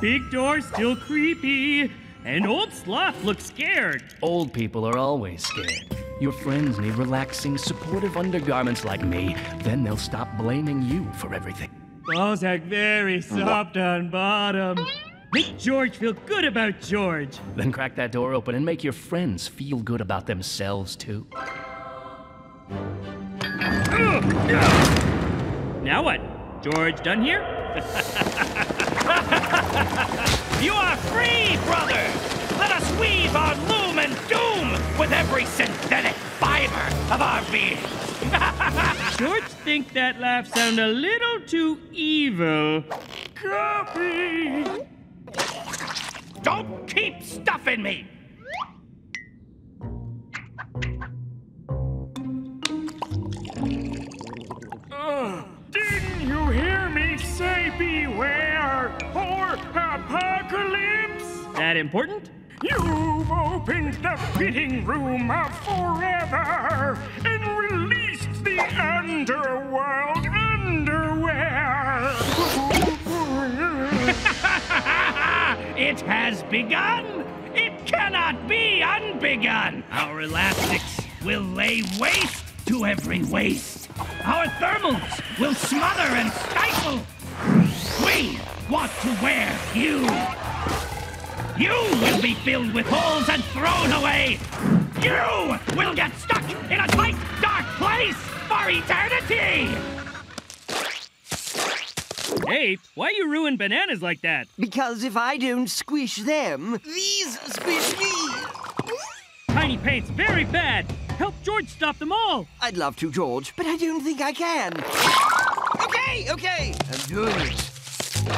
Big door still creepy, and old sloth looks scared. Old people are always scared. Your friends need relaxing, supportive undergarments like me. Then they'll stop blaming you for everything. Balzac very soft on bottom. Make George feel good about George. Then crack that door open and make your friends feel good about themselves, too. Now what? George done here? You are free, brother! Let us weave our loom and doom with every synthetic fiber of our being. George think that laugh sound a little too evil. Copy! Don't keep stuffing me! Didn't you hear me say beware or apocalypse? That important? You've opened the fitting room of forever and released the underworld underwear. It has begun! It cannot be unbegun! Our elastics will lay waste to every waste. Our thermals will smother and stifle. We want to wear you. You will be filled with holes and thrown away. You will get stuck in a tight, dark place for eternity. Hey, why you ruin bananas like that? Because if I don't squish them, these squish me. Tiny paint's very bad. Help George stop them all. I'd love to, George, but I don't think I can. Okay, I'm doing it.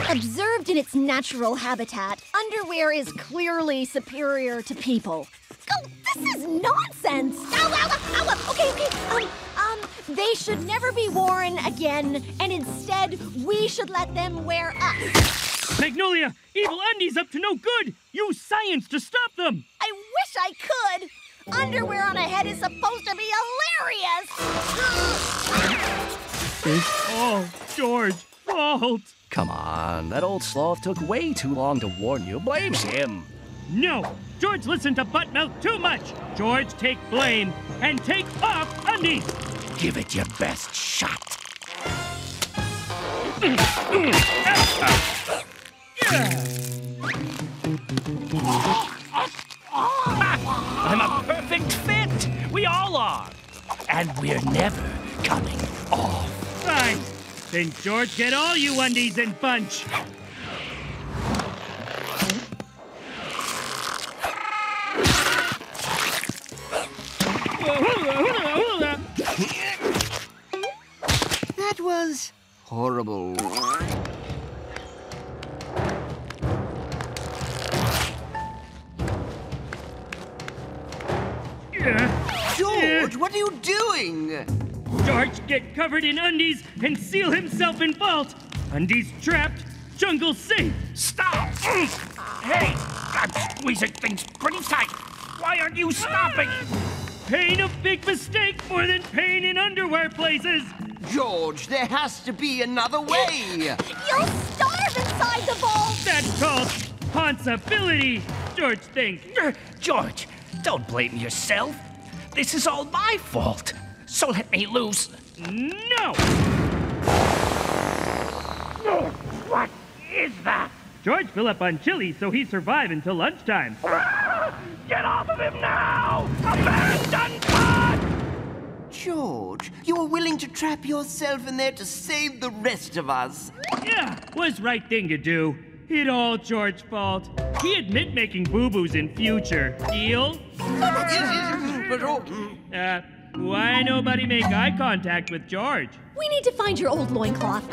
Observed in its natural habitat, underwear is clearly superior to people. Oh, this is nonsense! Ow! Okay. They should never be worn again, and instead, we should let them wear us. Magnolia, evil undies up to no good. Use science to stop them. I wish I could. Underwear on a head is supposed to be hilarious. It's all George's fault. Come on, that old sloth took way too long to warn you. Blame him. No, George listened to Buttmouth too much. George, take blame and take off undies. Give it your best shot. I'm a perfect fit. We all are. And we're never coming off. Fine. Then George, get all you undies in bunch. That was horrible. George, what are you doing? George, get covered in undies and seal himself in vault. Undies trapped, jungle safe. Stop! Hey, I'm squeezing things pretty tight. Why aren't you stopping? Pain a big mistake more than pain in underwear places. George, there has to be another way. You'll starve inside the vault. That's called responsibility, George thinks. George, don't blame yourself. This is all my fault. So let me loose. No! What is that? George fill up on chili so he survive until lunchtime. Get off of him now! Abandon God! George, you were willing to trap yourself in there to save the rest of us. Yeah, was right thing to do. It all George's fault. He admit making boo-boos in future. Deal? Oh, Why nobody make eye contact with George? We need to find your old loincloth.